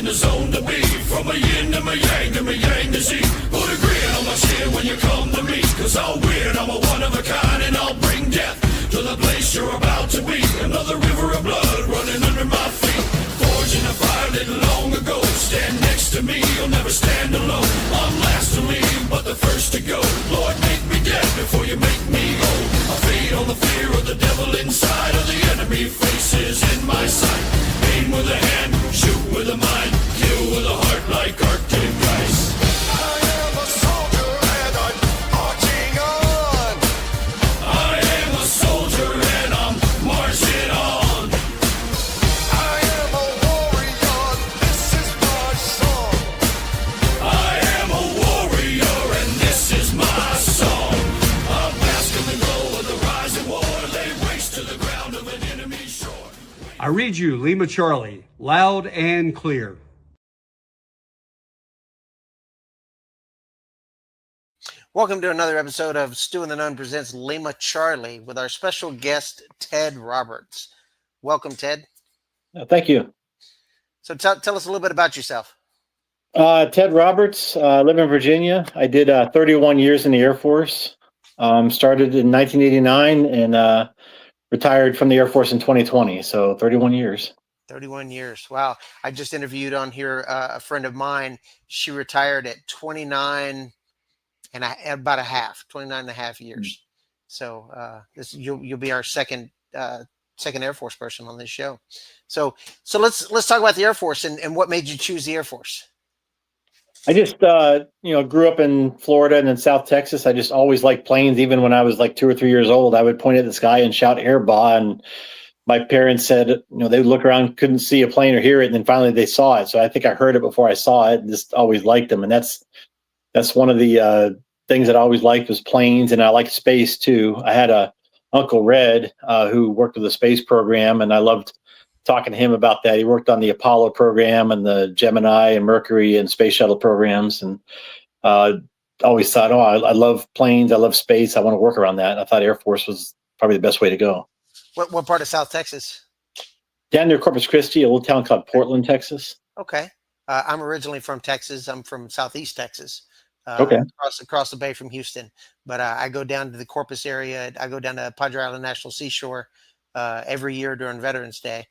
in the zone to be. From a yin to my yang to my yang to Z. Put a grin on my skin when you come to me. Cause I'll win, I'm a one of a kind, and I'll bring death to the place you're about to be. Another river of blood running under my feet. Forged in a fire lit long ago. Stand next to me, you'll never stand alone. I'm last to leave, but the first to go. Lord, make me dead before you make me whole. I feed on the fear of the devil inside of the enemy faces in my sight. Aim with a hand, shoot with a mind, kill with a heart like Arctic ice. I am a soldier and I'm marching on. I am a soldier and I'm marching on. I am a warrior, this is my song. I am a warrior and this is my song. I bask in the glow of the rising war. Lay waste to the ground of an enemy shore. I read you, Lima Charlie, loud and clear. Welcome to another episode of Stu and the Nun presents Lima Charlie with our special guest, Ted Roberts. Welcome, Ted. Thank you. So tell us a little bit about yourself. Ted Roberts, live in Virginia. I did 31 years in the Air Force. Started in 1989 and retired from the Air Force in 2020. So 31 years. 31 years. Wow. I just interviewed on here a friend of mine. She retired at 29 and about a half, 29 and a half years. So you'll be our second Air Force person on this show. So let's talk about the Air Force and what made you choose the Air Force. I just grew up in Florida and in South Texas. I just always liked planes. Even when I was like 2 or 3 years old, I would point at the sky and shout "Airba!" And my parents said, they would look around, couldn't see a plane or hear it, and then finally they saw it. So I think I heard it before I saw it, and just always liked them. And that's one of the things that I always liked was planes, and I liked space too. I had a Uncle Red who worked with the space program, and I loved talking to him about that. He worked on the Apollo program and the Gemini and Mercury and space shuttle programs, and always thought, I love planes, I love space, I want to work around that. And I thought Air Force was probably the best way to go. What part of South Texas? Down near Corpus Christi, a little town called Portland, Texas. Okay. I'm originally from Texas. I'm from Southeast Texas. Okay. Across the bay from Houston. But I go down to the Corpus area. I go down to Padre Island National Seashore every year during Veterans Day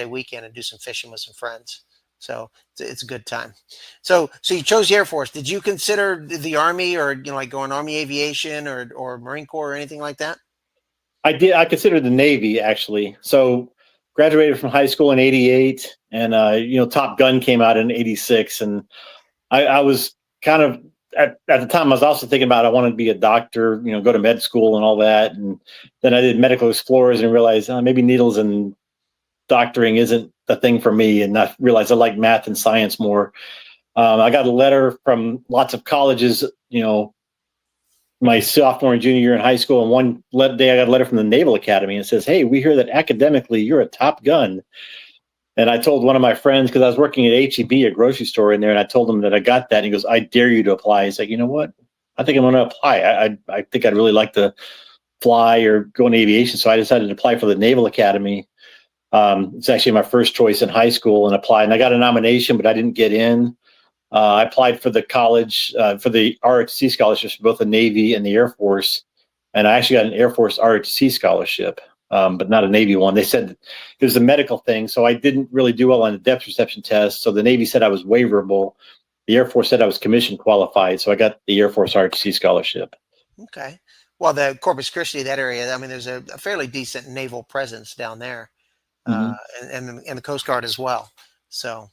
weekend, and do some fishing with some friends. So it's a good time. So you chose the Air Force. Did you consider the Army or like going Army Aviation or Marine Corps or anything like that? I did. I considered the Navy, actually. So graduated from high school in '88, and Top Gun came out in '86, and I was kind of at the time I was also thinking about I wanted to be a doctor, go to med school and all that, and then I did Medical Explorers and realized maybe needles and doctoring isn't the thing for me, and I realized I like math and science more. I got a letter from lots of colleges, my sophomore and junior year in high school, and one day I got a letter from the Naval Academy and it says, "Hey, we hear that academically you're a top gun." And I told one of my friends, because I was working at H-E-B, a grocery store in there, and I told him that I got that. And he goes, "I dare you to apply." He's like, "You know what? I think I'm going to apply. I think I'd really like to fly or go into aviation." So I decided to apply for the Naval Academy. It's actually my first choice in high school, and applied. And I got a nomination, but I didn't get in. I applied for the college, for the ROTC scholarships for both the Navy and the Air Force. And I actually got an Air Force ROTC scholarship, but not a Navy one. They said it was a medical thing, so I didn't really do well on the depth perception test. So the Navy said I was waiverable. The Air Force said I was commission qualified, so I got the Air Force ROTC scholarship. Okay. Well, the Corpus Christi, that area, I mean, there's a fairly decent naval presence down there, and the Coast Guard as well. So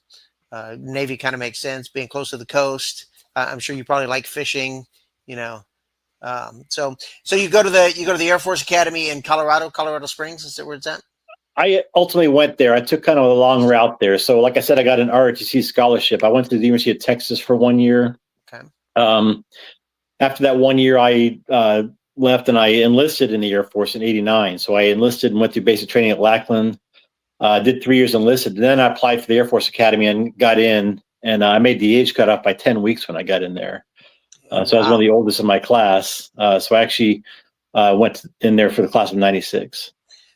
Navy kind of makes sense, being close to the coast. I'm sure you probably like fishing, So you go to the Air Force Academy in Colorado Springs. Is that where it's at? I ultimately went there. I took kind of a long route there. So like I said, I got an ROTC scholarship. I went to the University of Texas for 1 year. Okay. After that 1 year, I left and I enlisted in the Air Force in '89. So I enlisted and went through basic training at Lackland. Did 3 years enlisted. And then I applied for the Air Force Academy and got in. And I made the age cut off by 10 weeks when I got in there. So I was one of the oldest in my class. So I actually went in there for the class of '96.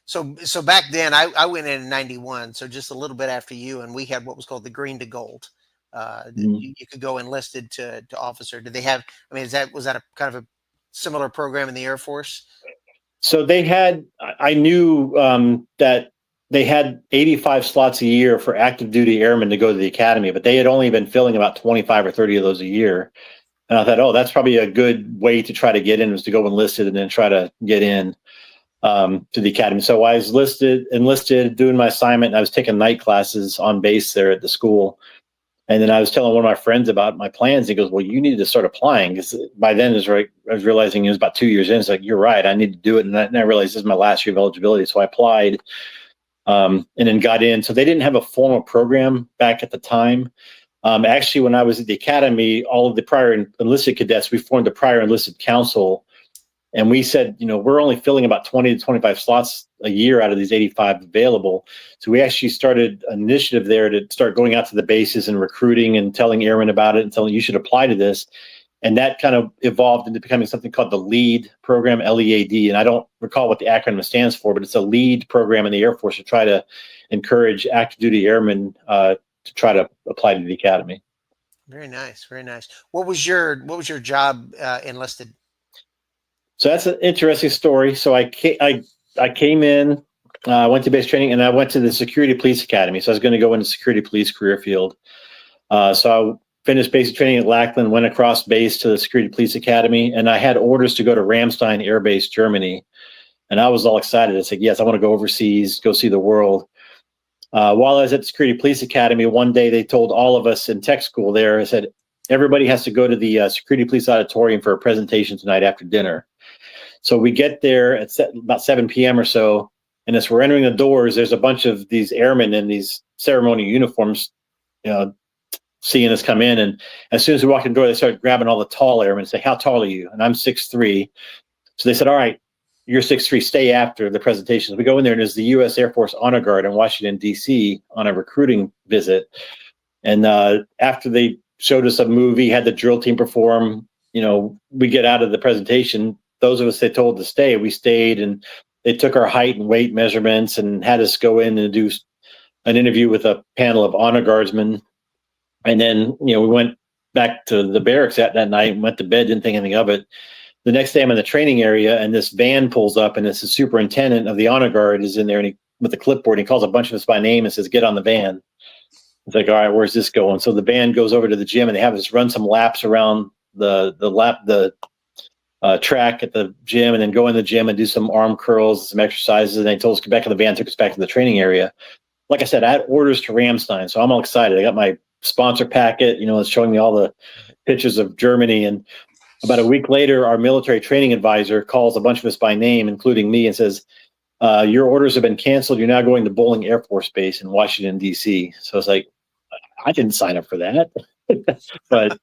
So back then, I went in '91, so just a little bit after you, and we had what was called the green to gold. Mhm. You could go enlisted to officer. Did they have? I mean, was that a kind of a similar program in the Air Force? So they had, I knew that they had 85 slots a year for active duty airmen to go to the academy, but they had only been filling about 25 or 30 of those a year. And I thought, oh, that's probably a good way to try to get in, was to go enlisted and then try to get in to the academy. So I was enlisted, doing my assignment, and I was taking night classes on base there at the school. And then I was telling one of my friends about my plans. He goes, "Well, you need to start applying." Because by then, I was realizing it was about 2 years in. It's like, you're right, I need to do it. And I realized this is my last year of eligibility. So I applied and then got in. So they didn't have a formal program back at the time. Actually, when I was at the academy, all of the prior enlisted cadets, we formed a prior enlisted council. And we said, we're only filling about 20 to 25 slots a year out of these 85 available. So we actually started an initiative there to start going out to the bases and recruiting and telling airmen about it and telling you should apply to this. And that kind of evolved into becoming something called the LEAD program, LEAD. And I don't recall what the acronym stands for, but it's a LEAD program in the Air Force to try to encourage active duty airmen to try to apply to the academy. Very nice, very nice. What was your job enlisted? So that's an interesting story. So I came in, went to base training, and I went to the Security Police Academy. So I was going to go into security police career field. So I finished basic training at Lackland, went across base to the Security Police Academy, and I had orders to go to Ramstein Air Base, Germany. And I was all excited. I said, yes, I want to go overseas, go see the world. While I was at the Security Police Academy, one day they told all of us in tech school there, I said, everybody has to go to the Security Police Auditorium for a presentation tonight after dinner. So we get there at about 7 p.m. or so, and as we're entering the doors, there's a bunch of these airmen in these ceremonial uniforms, seeing us come in. And as soon as we walk in the door, they start grabbing all the tall airmen and say, "How tall are you?" And I'm 6'3". So they said, "All right, you're 6'3", stay after the presentations." We go in there, and there's the US Air Force Honor Guard in Washington, D.C. on a recruiting visit. And after they showed us a movie, had the drill team perform, we get out of the presentation. Those of us they told to stay, we stayed, and they took our height and weight measurements and had us go in and do an interview with a panel of honor guardsmen. And then, we went back to the barracks that night and went to bed, didn't think anything of it. The next day I'm in the training area, and this van pulls up, and it's the superintendent of the honor guard is in there, and with the clipboard, he calls a bunch of us by name and says, "Get on the van." It's like, all right, where's this going? So the van goes over to the gym, and they have us run some laps around the track at the gym, and then go in the gym and do some arm curls, some exercises. And they told us to get back in the van, took us back to the training area. Like I said, I had orders to Ramstein, so I'm all excited. I got my sponsor packet, it's showing me all the pictures of Germany. And about a week later, our military training advisor calls a bunch of us by name, including me, and says, "Your orders have been canceled. You're now going to Bolling Air Force Base in Washington, D.C." So it's like, I didn't sign up for that, but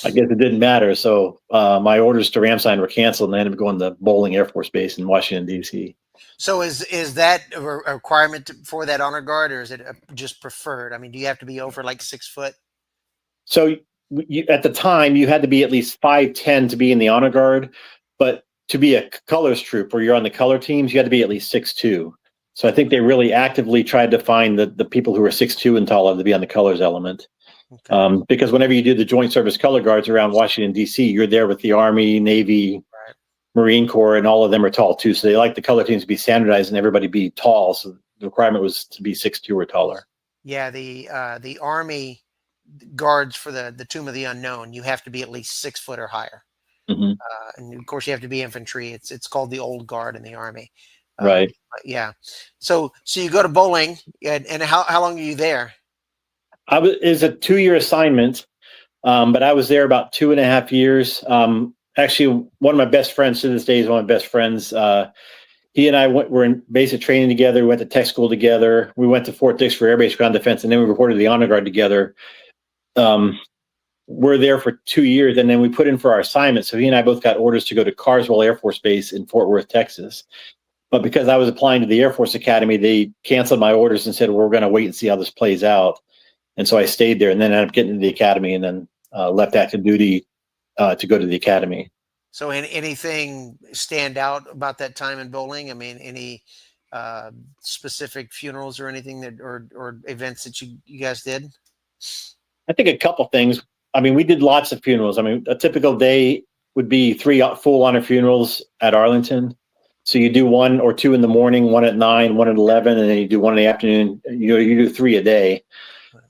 I guess it didn't matter. So my orders to Ramstein were canceled, and I ended up going to Bolling Air Force Base in Washington, D.C. So is that a requirement for that honor guard, or is it just preferred? I mean, do you have to be over like 6 foot? So at the time, you had to be at least 5'10" to be in the honor guard, but to be a colors troop where you're on the color teams, you had to be at least 6'2". So I think they really actively tried to find the people who were 6'2" and taller to be on the colors element. Okay. Because whenever you do the Joint Service Color Guards around Washington, D.C., you're there with the Army, Navy, right, Marine Corps, and all of them are tall too. So they like the color teams to be standardized and everybody be tall. So the requirement was to be 6'2" or taller. Yeah, the Army guards for the Tomb of the Unknown, you have to be at least 6 foot or higher. Mm-hmm. And of course, you have to be infantry. It's called the Old Guard in the Army. Right. Yeah. So you go to Bolling, and how long are you there? It was a 2-year assignment, but I was there about 2.5 years. Actually, one of my best friends to this day is one of my best friends. He and I were in basic training together. We went to tech school together. We went to Fort Dix for Air Base Ground Defense, and then we reported to the Honor Guard together. We're there for 2 years, and then we put in for our assignment. So he and I both got orders to go to Carswell Air Force Base in Fort Worth, Texas. But because I was applying to the Air Force Academy, they canceled my orders and said, "Well, we're going to wait and see how this plays out." And so I stayed there, and then ended up getting to the academy, and then left active duty to go to the academy. So anything stand out about that time in Bolling? I mean, any specific funerals or anything that, or events that you guys did? I think a couple things. I mean, we did lots of funerals. I mean, a typical day would be 3 full honor funerals at Arlington. So you do 1 or 2 in the morning, 1 at 9, 1 at 11, and then you do 1 in the afternoon. You do 3 a day.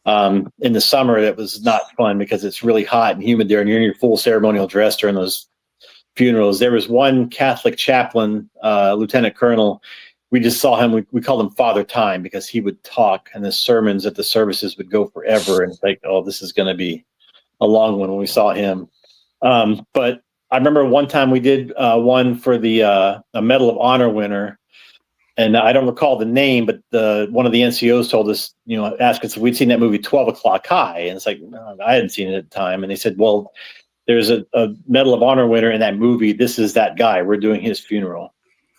In the summer, it was not fun because it's really hot and humid there, and you're in your full ceremonial dress during those funerals. There was one Catholic chaplain, Lieutenant Colonel. We just saw him. We called him Father Time because he would talk, and the sermons at the services would go forever. And it's like, oh, this is going to be a long one when we saw him. But I remember one time we did one for the a Medal of Honor winner, and I don't recall the name, but one of the NCOs told us, asked us if we'd seen that movie 12 O'Clock High, and it's like, no, I hadn't seen it at the time, and they said, well, there's a Medal of Honor winner in that movie. This is that guy. We're doing his funeral.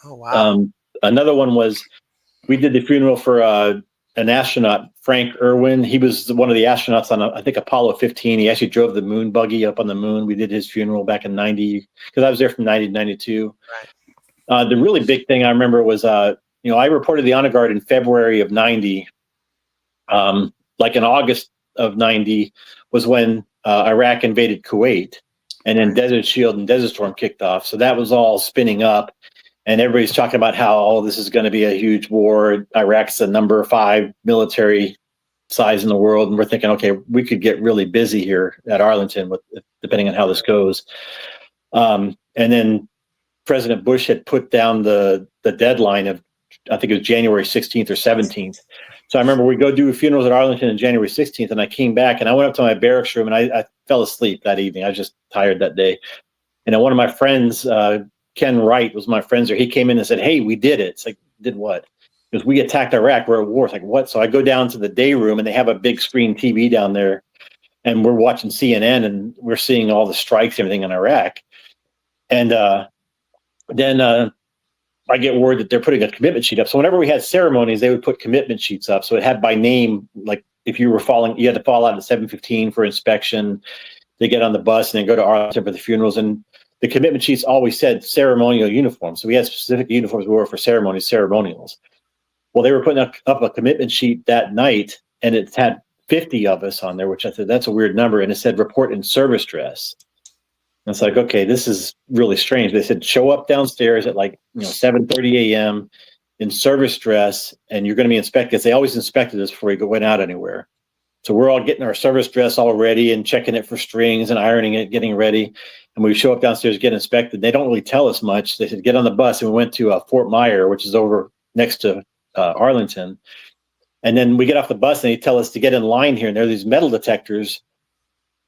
Oh wow! Another one was we did the funeral for an astronaut, Frank Irwin. He was one of the astronauts on, I think, Apollo 15. He actually drove the moon buggy up on the moon. We did his funeral back in 90, because I was there from 90 to 92. Right. The really big thing I remember was, I reported the honor guard in February of 90. Like in August of 90 was when Iraq invaded Kuwait, and then Desert Shield and Desert Storm kicked off. So that was all spinning up. And everybody's talking about how, this is going to be a huge war. Iraq's the number 5 military size in the world. And we're thinking, okay, we could get really busy here at Arlington, depending on how this goes. And then President Bush had put down the deadline of, I think it was January 16th or 17th. So I remember we go do funerals at Arlington on January 16th, and I came back and I went up to my barracks room, and I fell asleep that evening. I was just tired that day. And then one of my friends, Ken Wright, was my friend there. He came in and said, hey, we did it. It's like, did what? Because we attacked Iraq. We're at war. It's like, what? So I go down to the day room, and they have a big screen TV down there, and we're watching CNN, and we're seeing all the strikes, everything in Iraq. And then I get word that they're putting a commitment sheet up. So whenever we had ceremonies, they would put commitment sheets up. So it had by name, like if you were you had to fall out at 7:15 for inspection. They get on the bus and then go to Arlington for the funerals. And the commitment sheets always said ceremonial uniforms. So we had specific uniforms we wore for ceremonials. Well, they were putting up a commitment sheet that night, and it had 50 of us on there, which I said, that's a weird number. And it said report in service dress. And it's like, okay, this is really strange. They said, show up downstairs at 7:30 a.m. in service dress, and you're going to be inspected. They always inspected us before we went out anywhere. So we're all getting our service dress all ready and checking it for strings and ironing it, getting ready. And we show up downstairs, get inspected. They don't really tell us much. They said, get on the bus. And we went to Fort Myer, which is over next to Arlington. And then we get off the bus, and they tell us to get in line here. And there are these metal detectors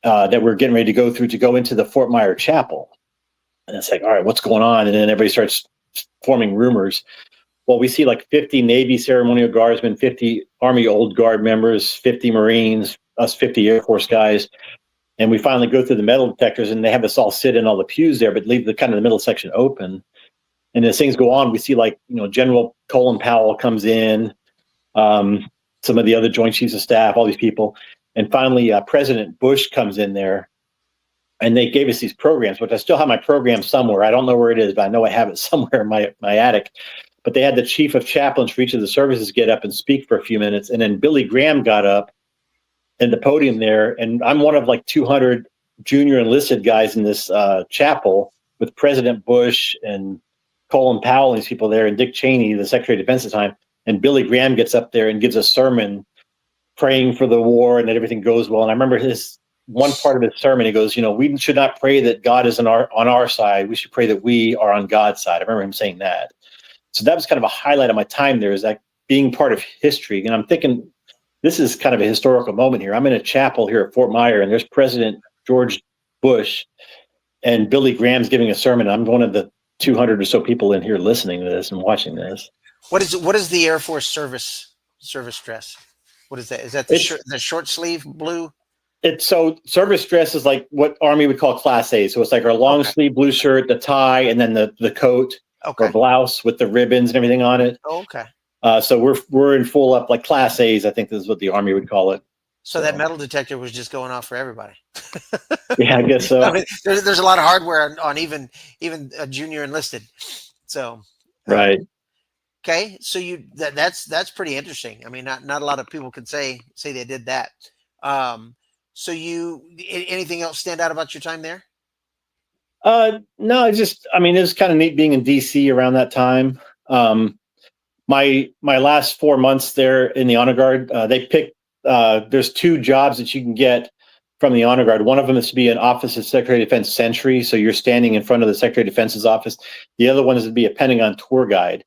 that we're getting ready to go through to go into the Fort Myer Chapel. And it's like, all right, what's going on? And then everybody starts forming rumors. Well, we see 50 Navy ceremonial guardsmen, 50 Army Old Guard members, 50 Marines, us 50 Air Force guys. And we finally go through the metal detectors, and they have us all sit in all the pews there, but leave the kind of the middle section open. And as things go on, we see General Colin Powell comes in, some of the other Joint Chiefs of Staff, all these people. And finally, President Bush comes in there, and they gave us these programs, which I still have my program somewhere. I don't know where it is, but I know I have it somewhere in my attic. But they had the chief of chaplains for each of the services get up and speak for a few minutes. And then Billy Graham got up at the podium there. And I'm one of 200 junior enlisted guys in this chapel with President Bush and Colin Powell and these people there, and Dick Cheney, the Secretary of Defense at the time. And Billy Graham gets up there and gives a sermon praying for the war and that everything goes well. And I remember one part of his sermon, he goes, we should not pray that God is on our side. We should pray that we are on God's side. I remember him saying that. So that was kind of a highlight of my time there, is that being part of history. And I'm thinking, this is kind of a historical moment here. I'm in a chapel here at Fort Myer, and there's President George Bush, and Billy Graham's giving a sermon. I'm one of the 200 or so people in here listening to this and watching this. What is the Air Force service dress? What is that? Is that the short sleeve blue? So service dress is like what Army would call Class A. So it's like our long sleeve blue shirt, the tie, and then the coat or blouse with the ribbons and everything on it. Oh, okay. So we're in full up like Class A's. I think this is what the Army would call it. So that metal detector was just going off for everybody. Yeah, I guess so. I mean, there's a lot of hardware on even a junior enlisted. So right. Okay, so that's pretty interesting. I mean, not a lot of people can say they did that. So anything else stand out about your time there? No, it's just, I mean, it was kind of neat being in DC around that time. My last 4 months there in the honor guard, they picked, there's two jobs that you can get from the honor guard. One of them is to be an office of Secretary of Defense sentry, so you're standing in front of the Secretary of Defense's office. The other one is to be a Pentagon tour guide.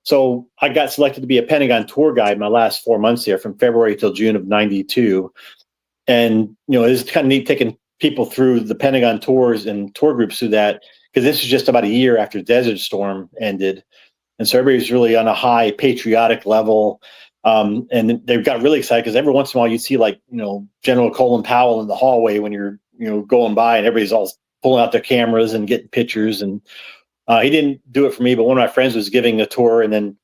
So I got selected to be a Pentagon tour guide my last 4 months there, from February till June of '92. And it was kind of neat taking people through the Pentagon tours and tour groups through that, because this was just about a year after Desert Storm ended. And so everybody's really on a high patriotic level. And they've got really excited because every once in a while you see, like, General Colin Powell in the hallway when you're, going by, and everybody's all pulling out their cameras and getting pictures. And he didn't do it for me, but one of my friends was giving a tour, and then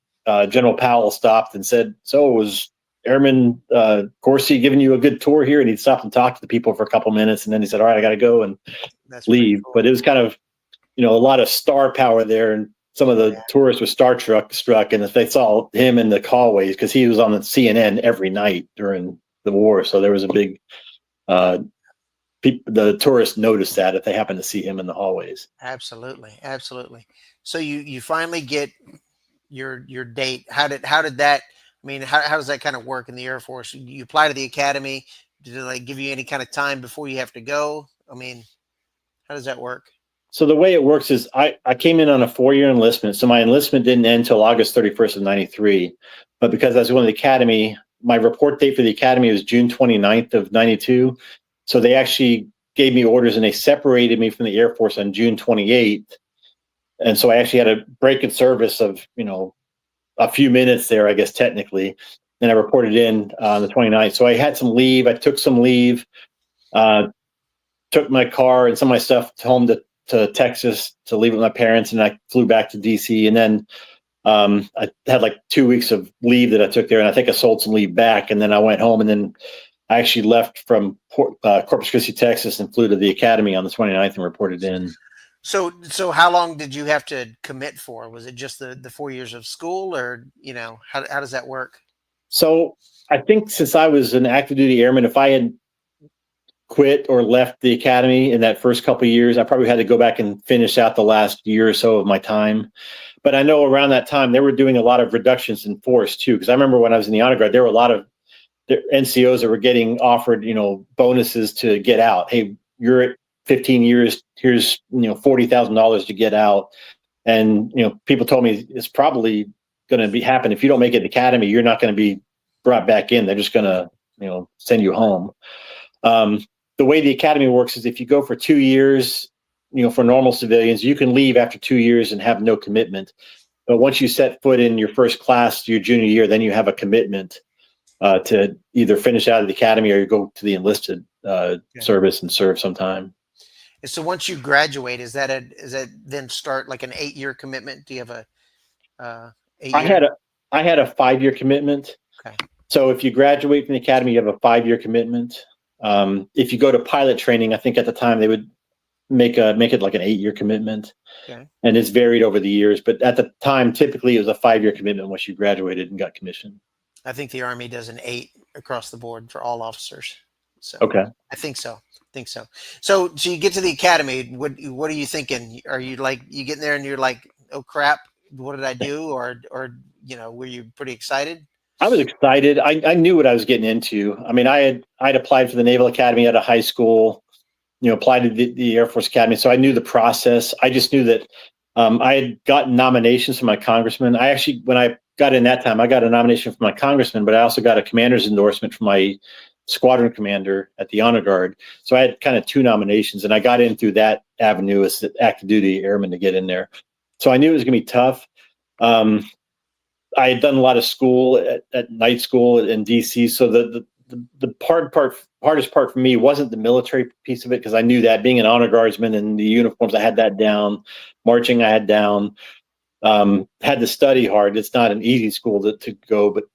General Powell stopped and said, "So was Airman Corsi giving you a good tour here?" And he stopped and talked to the people for a couple minutes, and then he said, "All right, I got to go and leave." Cool. But it was kind of, a lot of star power there, and some of the tourists were struck, and if they saw him in the hallways, because he was on the CNN every night during the war, so there was a big the tourists noticed that if they happened to see him in the hallways. Absolutely. So you finally get your date. How did that? I mean, how does that kind of work in the Air Force? You apply to the academy. Did they give you any kind of time before you have to go? I mean, how does that work? So the way it works is I came in on a 4-year enlistment. So my enlistment didn't end until August 31st of '93. But because I was going to the academy, my report date for the academy was June 29th of '92. So they actually gave me orders, and they separated me from the Air Force on June 28th. And so I actually had a break in service of, a few minutes there, I guess, technically. And I reported in on the 29th. So I had some leave. I took some leave, took my car and some of my stuff home to Texas to leave with my parents. And I flew back to DC. And then I had like 2 weeks of leave that I took there. And I think I sold some leave back. And then I went home, and then I actually left from Corpus Christi, Texas, and flew to the academy on the 29th and reported in. So how long did you have to commit for? Was it just the 4 years of school, or, how does that work? So I think since I was an active duty airman, if I had quit or left the academy in that first couple of years, I probably had to go back and finish out the last year or so of my time. But I know around that time, they were doing a lot of reductions in force too. Because I remember when I was in the honor guard, there were a lot of NCOs that were getting offered, bonuses to get out. Hey, you're at 15 years. Here's, $40,000 to get out. And, people told me it's probably going to be happen. If you don't make it to the academy, you're not going to be brought back in. They're just going to, send you home. The way the academy works is if you go for 2 years, for normal civilians, you can leave after 2 years and have no commitment. But once you set foot in your first class, your junior year, then you have a commitment to either finish out of the academy or you go to the enlisted service and serve some time. And so once you graduate, is that then start like an 8-year commitment? Do you have a 8-year? I had a 5-year commitment. Okay. So if you graduate from the academy, you have a 5-year commitment. If you go to pilot training, I think at the time they would make it like an 8-year commitment. Okay. And it's varied over the years, but at the time, typically it was a 5-year commitment once you graduated and got commissioned. I think the Army does an 8 across the board for all officers. So okay. I think so. So you get to the academy. What are you thinking? Are you like, you getting there and you're like, oh crap, what did I do? Or were you pretty excited? I was excited. I knew what I was getting into. I mean, I'd applied for the Naval Academy out of high school, applied to the Air Force Academy. So I knew the process. I just knew that I had gotten nominations from my congressman. When I got in that time, I got a nomination from my congressman, but I also got a commander's endorsement from my squadron commander at the honor guard. So I had kind of 2 nominations, and I got in through that avenue as active duty airman to get in there. So I knew it was going to be tough. I had done a lot of school at night school in DC. So the hardest part for me wasn't the military piece of it, because I knew that being an honor guardsman and the uniforms, I had that down. Marching, I had down. Had to study hard. It's not an easy school to go, but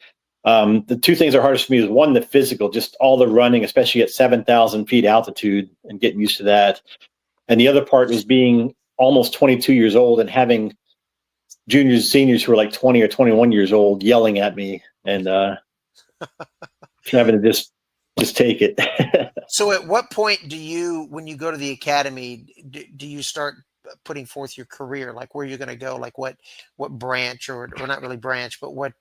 the 2 things that are hardest for me is, one, the physical, just all the running, especially at 7,000 feet altitude, and getting used to that. And the other part is being almost 22 years old and having juniors, seniors who were like 20 or 21 years old yelling at me and having to just take it. So at what point do you, when you go to the academy, do you start putting forth your career, like where you're going to go, like what branch, or not really branch, but what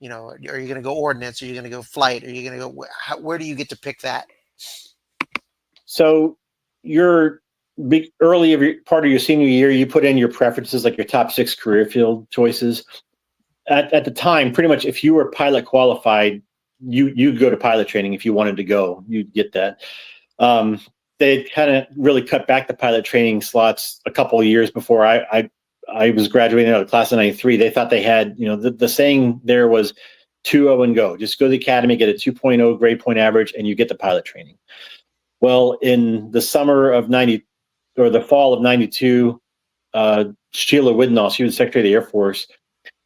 you know, are you going to go ordnance? Are you going to go flight? Are you going to go, where do you get to pick that? So you're early of part of your senior year, you put in your preferences, like your top 6 career field choices. At the time, pretty much if you were pilot qualified, you'd go to pilot training. If you wanted to go, you'd get that. They kind of really cut back the pilot training slots a couple of years before I was graduating out of class of 93. They thought they had, you know, the saying there was 2.0 and go. Just go to the academy, get a 2.0 grade point average, and you get the pilot training. Well, in the summer of 90, or the fall of 92, Sheila Widnall, she was Secretary of the Air Force.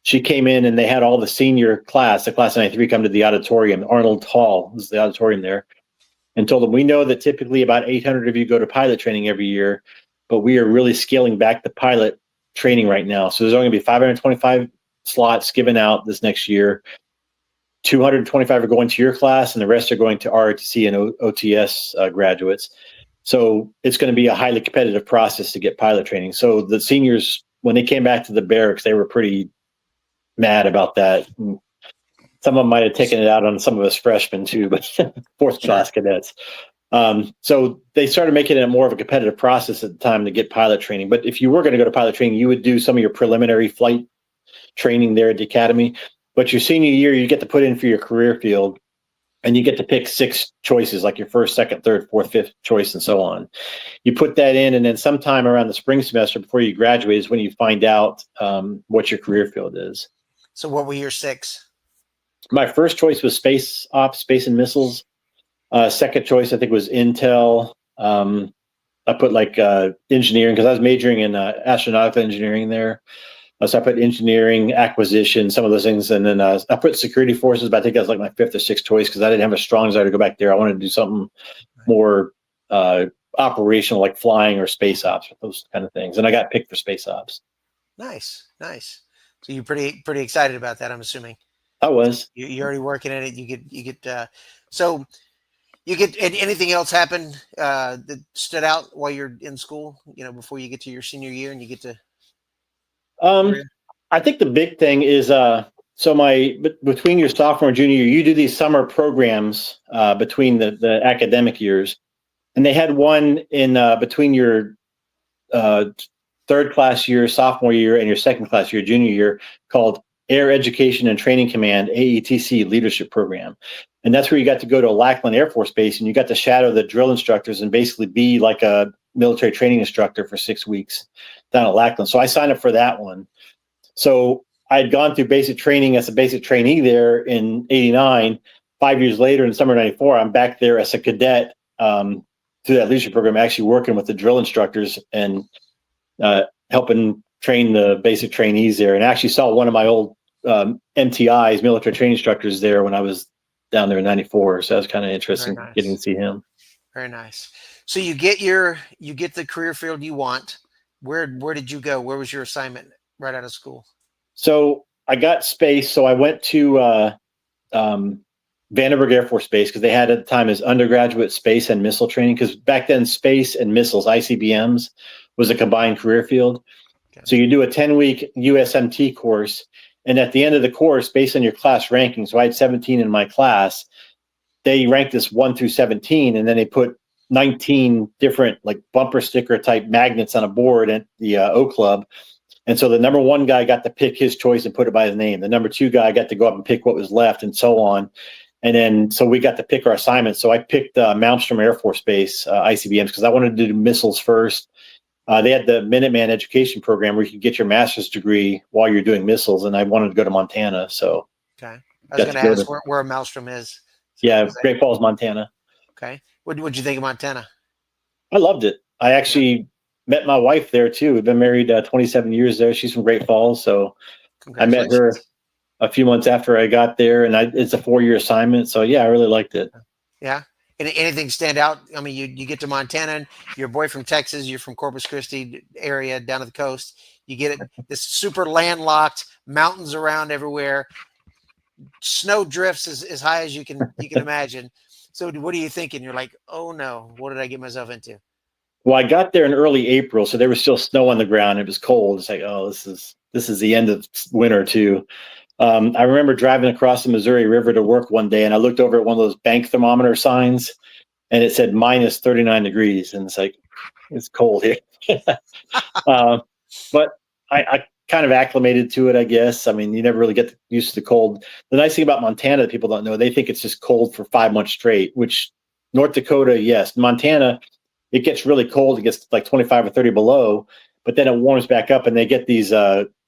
She came in and they had all the senior class, the class of 93, come to the auditorium. Arnold Hall was the auditorium there, and told them, we know that typically about 800 of you go to pilot training every year, but we are really scaling back the pilot training right now. So there's only going to be 525 slots given out this next year. 225 are going to your class, and the rest are going to ROTC and OTS graduates. So it's going to be a highly competitive process to get pilot training. So the seniors, when they came back to the barracks, they were pretty mad about that. And some of them might have taken it out on some of us freshmen too, but fourth class cadets. So they started making it more of a competitive process at the time to get pilot training. But if you were going to go to pilot training, you would do some of your preliminary flight training there at the academy. But your senior year, you get to put in for your career field, and you get to pick 6 choices, like your first, second, third, fourth, fifth choice, and so on. You put that in, and then sometime around the spring semester before you graduate is when you find out what your career field is. So what were your 6? My first choice was space ops, space and missiles. Second choice, I think, was Intel. I put like engineering, because I was majoring in astronautical engineering there. So I put engineering, acquisition, some of those things. And then I put security forces, but I think that's like my 5th or 6th choice because I didn't have a strong desire to go back there. I wanted to do something more operational, like flying or space ops, those kind of things. And I got picked for space ops. Nice. So you're pretty excited about that, I'm assuming. I was. You're already working at it. So you get anything else happen that stood out while you're in school, you know, before you get to your senior year and you get to I think the big thing is so between your sophomore and junior year, you do these summer programs between the academic years, and they had one in between your third class year, sophomore year, and your second class year, junior year, called Air Education and Training Command AETC Leadership Program. And that's where you got to go to Lackland Air Force Base, and you got to shadow the drill instructors and basically be like a military training instructor for 6 weeks down at Lackland. So I signed up for that one. So I had gone through basic training as a basic trainee there in 89. 5 years later, in the summer of 94, I'm back there as a cadet through that leadership program, actually working with the drill instructors and helping train the basic trainees there. And I actually saw one of my old MTIs, military training instructors, there when I was down there in 94. So that was kind of interesting getting to see him. Very nice. So you get the career field you want. Where did you go? Where was your assignment right out of school? So I got space. So I went to Vandenberg Air Force Base because they had at the time as undergraduate space and missile training. Because back then, space and missiles, ICBMs, was a combined career field. Okay. So you do a 10-week USMT course. And at the end of the course, based on your class ranking, so I had 17 in my class, they ranked us 1 through 17, and then they put 19 different like bumper sticker type magnets on a board at the O Club. And so the number 1 guy got to pick his choice and put it by his name. The number 2 guy got to go up and pick what was left, and so on. And then so we got to pick our assignments. So I picked Malmstrom Air Force Base ICBMs because I wanted to do missiles first. They had the Minuteman education program where you could get your master's degree while you're doing missiles, and I wanted to go to Montana. So okay, I was going to ask where Malmstrom is. So yeah, Great Falls, Montana. Okay, what'd you think of Montana? I loved it. I actually met my wife there too. We've been married 27 years there. She's from Great Falls, so I met her a few months after I got there, and it's a 4-year assignment. So yeah, I really liked it. Yeah. Anything stand out? I mean, you get to Montana, you're a boy from Texas, you're from Corpus Christi area down to the coast. You get it. It's super landlocked, mountains around everywhere, snow drifts as high as you can imagine. So what are you thinking? You're like, oh no, what did I get myself into? Well, I got there in early April, so there was still snow on the ground. It was cold. It's like, oh, this is the end of winter too. I remember driving across the Missouri River to work one day, and I looked over at one of those bank thermometer signs, and it said minus 39 degrees, and it's like, it's cold here. But I kind of acclimated to it, I guess. I mean, you never really get used to the cold. The nice thing about Montana that people don't know, they think it's just cold for 5 months straight, which North Dakota, yes. Montana, it gets really cold. It gets like 25 or 30 below, but then it warms back up, and they get these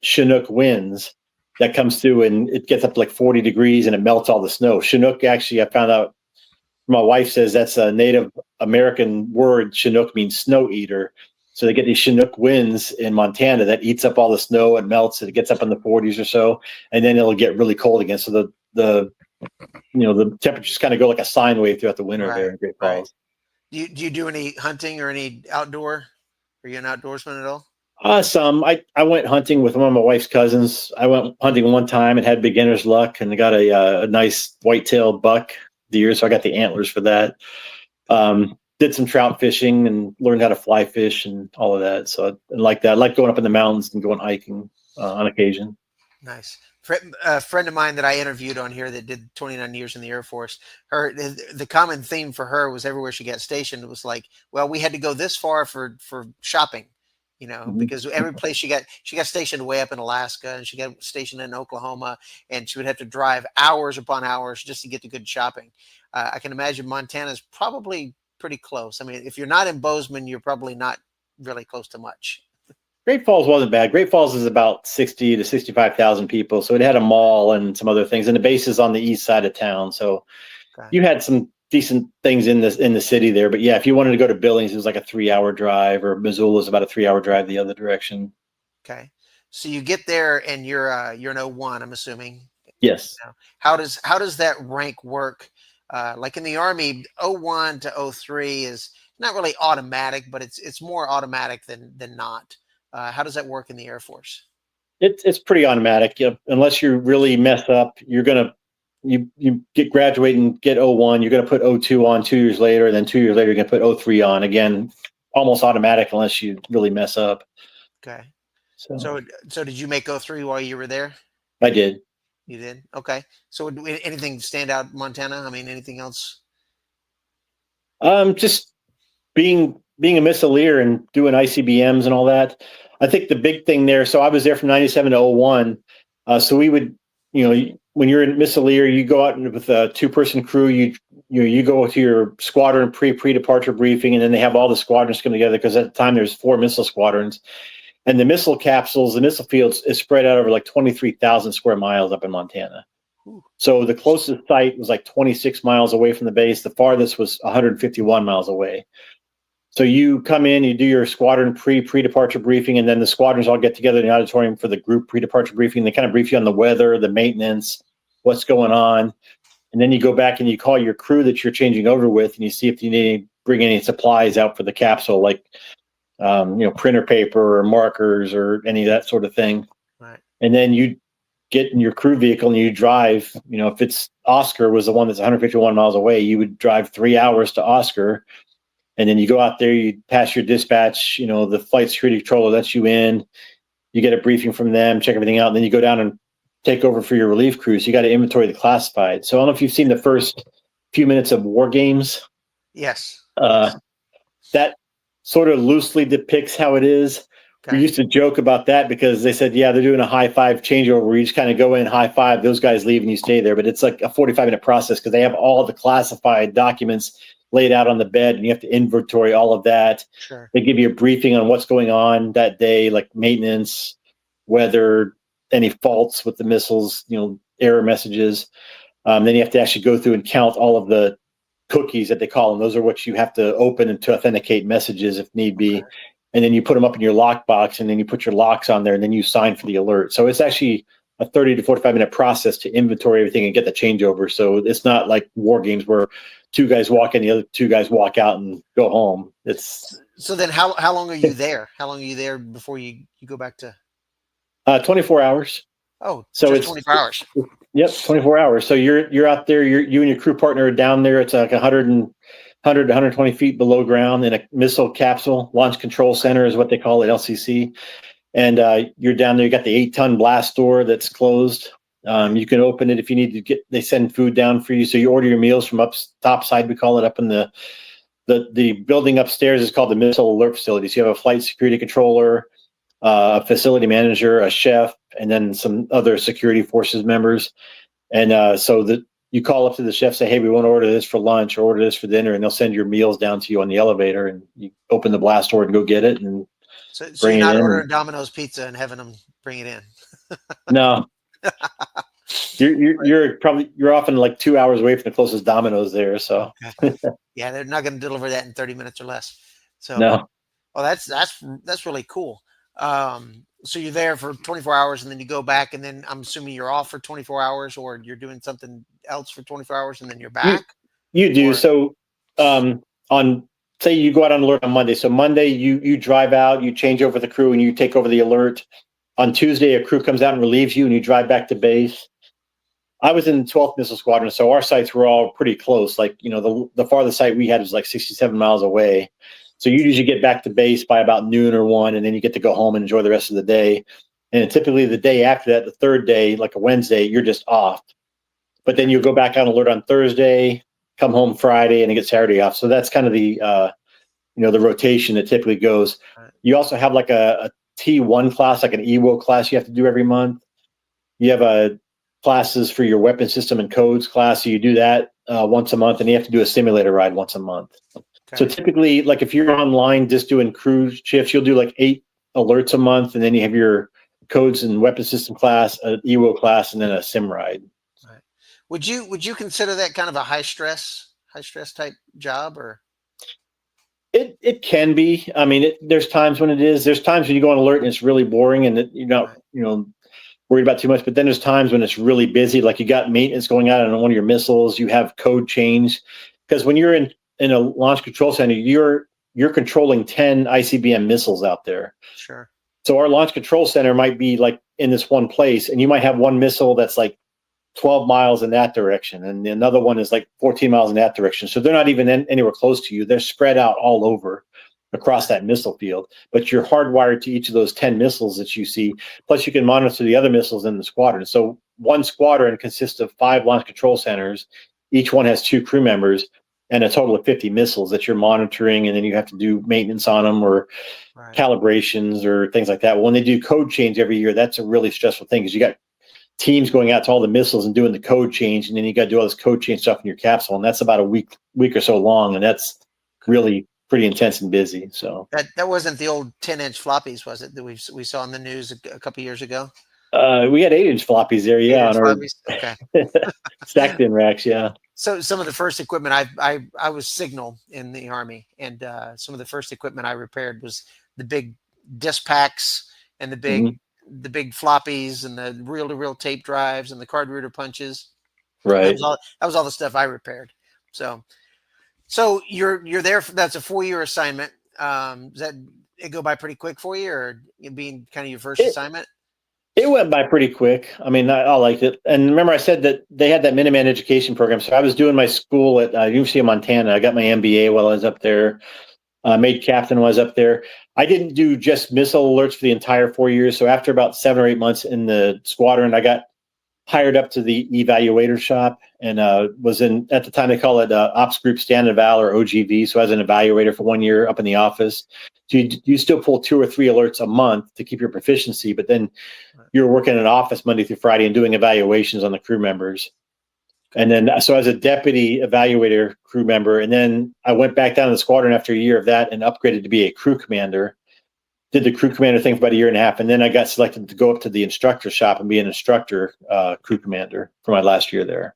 Chinook winds that comes through, and it gets up to like 40 degrees, and it melts all the snow. Chinook, actually, I found out, my wife says that's a Native American word. Chinook means snow eater. So they get these Chinook winds in Montana that eats up all the snow and melts it. It gets up in the 40s or so, and then it'll get really cold again. So the temperatures kind of go like a sine wave throughout the winter there in Great Falls. Right. Do you do any hunting or any outdoor? Are you an outdoorsman at all? Some. I went hunting with one of my wife's cousins. I went hunting one time and had beginner's luck, and got a nice white-tailed buck deer, so I got the antlers for that. Did some trout fishing and learned how to fly fish and all of that. So I like that. I like going up in the mountains and going hiking on occasion. Nice. A friend of mine that I interviewed on here that did 29 years in the Air Force, the common theme for her was everywhere she got stationed, it was like, well, we had to go this far for shopping, because every place she got stationed way up in Alaska, and she got stationed in Oklahoma, and she would have to drive hours upon hours just to get to good shopping. I can imagine Montana's probably pretty close. I mean, if you're not in Bozeman, you're probably not really close to much. Great Falls wasn't bad. Great Falls is about 60 to 65,000 people. So it had a mall and some other things, and the base is on the east side of town. So you had some decent things in the city there. But yeah, if you wanted to go to Billings, it was like a 3-hour drive, or Missoula is about a 3-hour drive the other direction. Okay. So you get there and you're an 01, I'm assuming. Yes. How does that rank work? Like in the Army, 01 to 03 is not really automatic, but it's more automatic than not. How does that work in the Air Force? It's pretty automatic. Unless you really mess up, you're gonna you get graduate and get 01. You're gonna put 02 on 2 years later, and then 2 years later you're gonna put 03 on again. Almost automatic unless you really mess up. Okay. So did you make 03 while you were there? I did. You did? Okay. So anything stand out, Montana? I mean, anything else? Just being a missileer and doing ICBMs and all that. I think the big thing there, so I was there from 97 to 01. So we would, when you're in missileer, you go out with a 2-person crew, you go to your squadron pre-departure briefing, and then they have all the squadrons come together, because at the time there's 4 missile squadrons. And the missile capsules, the missile fields is spread out over like 23,000 square miles up in Montana. So the closest site was like 26 miles away from the base. The farthest was 151 miles away. So you come in, you do your squadron pre-departure briefing, and then the squadrons all get together in the auditorium for the group pre-departure briefing. They kind of brief you on the weather, the maintenance, what's going on. And then you go back and you call your crew that you're changing over with, and you see if you need to bring any supplies out for the capsule, like printer paper or markers or any of that sort of thing. Right. And then you get in your crew vehicle and you drive, if it's Oscar was the one that's 151 miles away, you would drive 3 hours to Oscar. And then you go out there, you pass your dispatch, the flight security controller lets you in, you get a briefing from them, check everything out. And then you go down and take over for your relief crews. You got to inventory the classified. So I don't know if you've seen the first few minutes of War Games. Yes. That sort of loosely depicts how it is. Okay. We used to joke about that because they said, yeah, they're doing a high five changeover where you just kind of go in, high five, those guys leave and you stay there. But it's like a 45-minute process because they have all the classified documents laid out on the bed and you have to inventory all of that. Sure. They give you a briefing on what's going on that day, like maintenance, weather, any faults with the missiles, error messages. Then you have to actually go through and count all of the cookies that they call them. Those are what you have to open and to authenticate messages if need be. Okay. And then you put them up in your lockbox and then you put your locks on there and then you sign for the alert. So it's actually a 30 to 45-minute process to inventory everything and get the changeover. So it's not like War Games where two guys walk in, the other two guys walk out and go home. It's so then how long are you there? How long are you there before you go back to? 24 hours. Oh, So just it's 24 hours. Yep, 24 hours. So you're out there. You and your crew partner are down there. It's like 100 to 120 feet below ground in a missile capsule. Launch Control Center is what they call it, LCC. And you're down there. You got the 8-ton blast door that's closed. You can open it if you need to get. They send food down for you. So you order your meals from up top side. We call it up in the building upstairs is called the Missile Alert Facility. So you have a flight security controller, a facility manager, a chef, and then some other security forces members. And so that you call up to the chef, say, hey, we want to order this for lunch or order this for dinner, and they'll send your meals down to you on the elevator, and you open the blast door and go get it. And So bring you're it not in. ordering Domino's pizza and having them bring it in. No. You're often like 2 hours away from the closest Domino's there. So Yeah, they're not going to deliver that in 30 minutes or less. So no. oh, that's really cool. So you're there for 24 hours and then you go back, and then I'm assuming you're off for 24 hours, or you're doing something else for 24 hours and then you're back. You do. Or, So on say you go out on alert on Monday. So Monday you drive out, you change over the crew, and you take over the alert. On Tuesday, a crew comes out and relieves you, and you drive back to base. I was in the 12th Missile Squadron, so our sites were all pretty close. Like, the farthest site we had was like 67 miles away. So you usually get back to base by about noon or 1, and then you get to go home and enjoy the rest of the day. And typically the day after that, the third day, like a Wednesday, you're just off. But then you go back on alert on Thursday, come home Friday, and you get Saturday off. So that's kind of the the rotation that typically goes. You also have like a T1 class, like an EWO class you have to do every month. You have classes for your weapon system and codes class. So you do that once a month, and you have to do a simulator ride once a month. Okay. So typically, like if you're online just doing crew shifts, you'll do like 8 alerts a month, and then you have your codes and weapon system class, an EWO class, and then a sim ride. Right. Would you consider that kind of a high stress type job, or? It can be. I mean, there's times when it is. There's times when you go on alert and it's really boring, and you're not, worried about too much. But then there's times when it's really busy, like you got maintenance going on one of your missiles. You have code change, because when you're in a launch control center, you're controlling 10 ICBM missiles out there. Sure. So our launch control center might be like in this one place, and you might have one missile that's like 12 miles in that direction, and another one is like 14 miles in that direction. So they're not even anywhere close to you. They're spread out all over across that missile field, but you're hardwired to each of those 10 missiles that you see. Plus you can monitor the other missiles in the squadron. So one squadron consists of 5 launch control centers. Each one has 2 crew members and a total of 50 missiles that you're monitoring. And then you have to do maintenance on them, or calibrations or things like that. When they do code change every year, that's a really stressful thing, because you got teams going out to all the missiles and doing the code change, and then you got to do all this code change stuff in your capsule, and that's about a week or so long, and that's really pretty intense and busy. So that wasn't the old 10-inch floppies, was it, that we saw in the news a couple years ago? We had 8-inch floppies there, yeah. Okay. Stacked in racks, yeah. So some of the first equipment I was signal in the Army, and some of the first equipment I repaired was the big disc packs and the big the big floppies and the reel-to-reel tape drives and the card reader punches. Right. That was all the stuff I repaired. So you're there. That's a 4-year assignment. Does that it go by pretty quick for you, or it being kind of your first assignment? It went by pretty quick. I mean, I liked it. And remember, I said that they had that Minuteman education program. So I was doing my school at University of Montana. I got my MBA while I was up there. Made captain while I was up there. I didn't do just missile alerts for the entire 4 years. So after about 7 or 8 months in the squadron, I got hired up to the evaluator shop, and was in, at the time they call it Ops Group Stand and Val, or OGV. So I was an evaluator for 1 year up in the office. So you still pull 2 or 3 alerts a month to keep your proficiency, but then you're working in an office Monday through Friday and doing evaluations on the crew members. And then, so I was a deputy evaluator crew member. And then I went back down to the squadron after a year of that and upgraded to be a crew commander. Did the crew commander thing for about 1.5 years. And then I got selected to go up to the instructor shop and be an instructor crew commander for my last year there.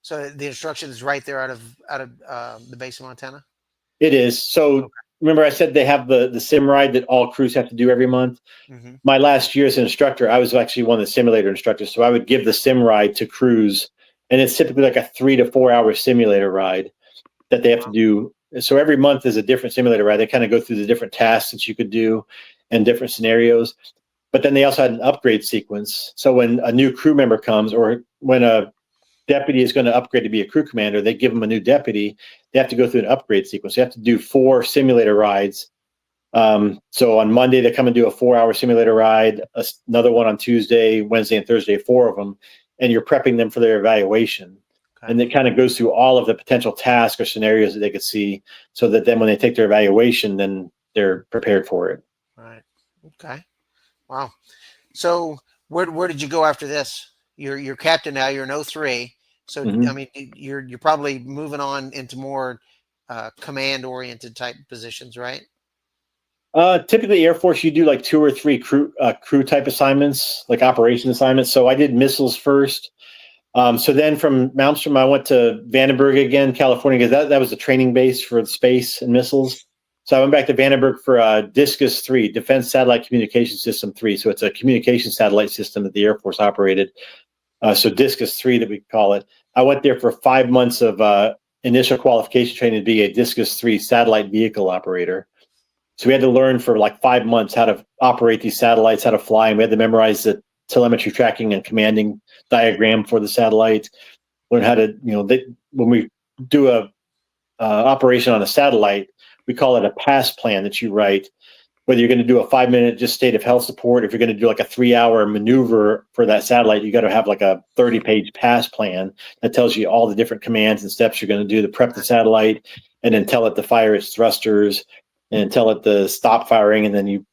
So the instruction is right there out of the base of Montana? It is. So remember I said they have the sim ride that all crews have to do every month? Mm-hmm. My last year as an instructor, I was actually one of the simulator instructors. So I would give the sim ride to crews. And it's typically like a 3 to 4 hour simulator ride that they have to do. So every month is a different simulator ride. They kind of go through the different tasks that you could do and different scenarios. but then they also had an upgrade sequence. So when a new crew member comes, or when a deputy is going to upgrade to be a crew commander, they give them a new deputy. They have to go through an upgrade sequence. They have to do 4 simulator rides. So on Monday, they come and do a 4-hour simulator ride, another one on Tuesday, Wednesday, and Thursday, 4 of them, and you're prepping them for their evaluation. Okay. And it kind of goes through all of the potential tasks or scenarios that they could see, so that then when they take their evaluation, then they're prepared for it. Right. Okay. Wow. So where did you go after this? You're captain now. You're an 03. So I mean, you're probably moving on into more command oriented type positions, right? Typically Air Force, you do like 2 or 3 crew type assignments, like operation assignments. So I did missiles first. So then from Malmstrom, I went to Vandenberg again, California, because that was a training base for the space and missiles. So I went back to Vandenberg for Discus 3, Defense Satellite Communication System 3. So it's a communication satellite system that the Air Force operated. So Discus 3 that we call it. I went there for 5 months of initial qualification training to be a Discus 3 satellite vehicle operator. So we had to learn for like 5 months how to operate these satellites, how to fly, and we had to memorize the telemetry tracking and commanding diagram for the satellite. Learn how to, when we do a operation on a satellite, we call it a pass plan that you write. Whether you're going to do a 5-minute just state of health support, if you're going to do like a 3-hour maneuver for that satellite, you got to have like a 30-page pass plan that tells you all the different commands and steps you're going to do to prep the satellite, and then tell it to fire its thrusters, and tell it to stop firing, and then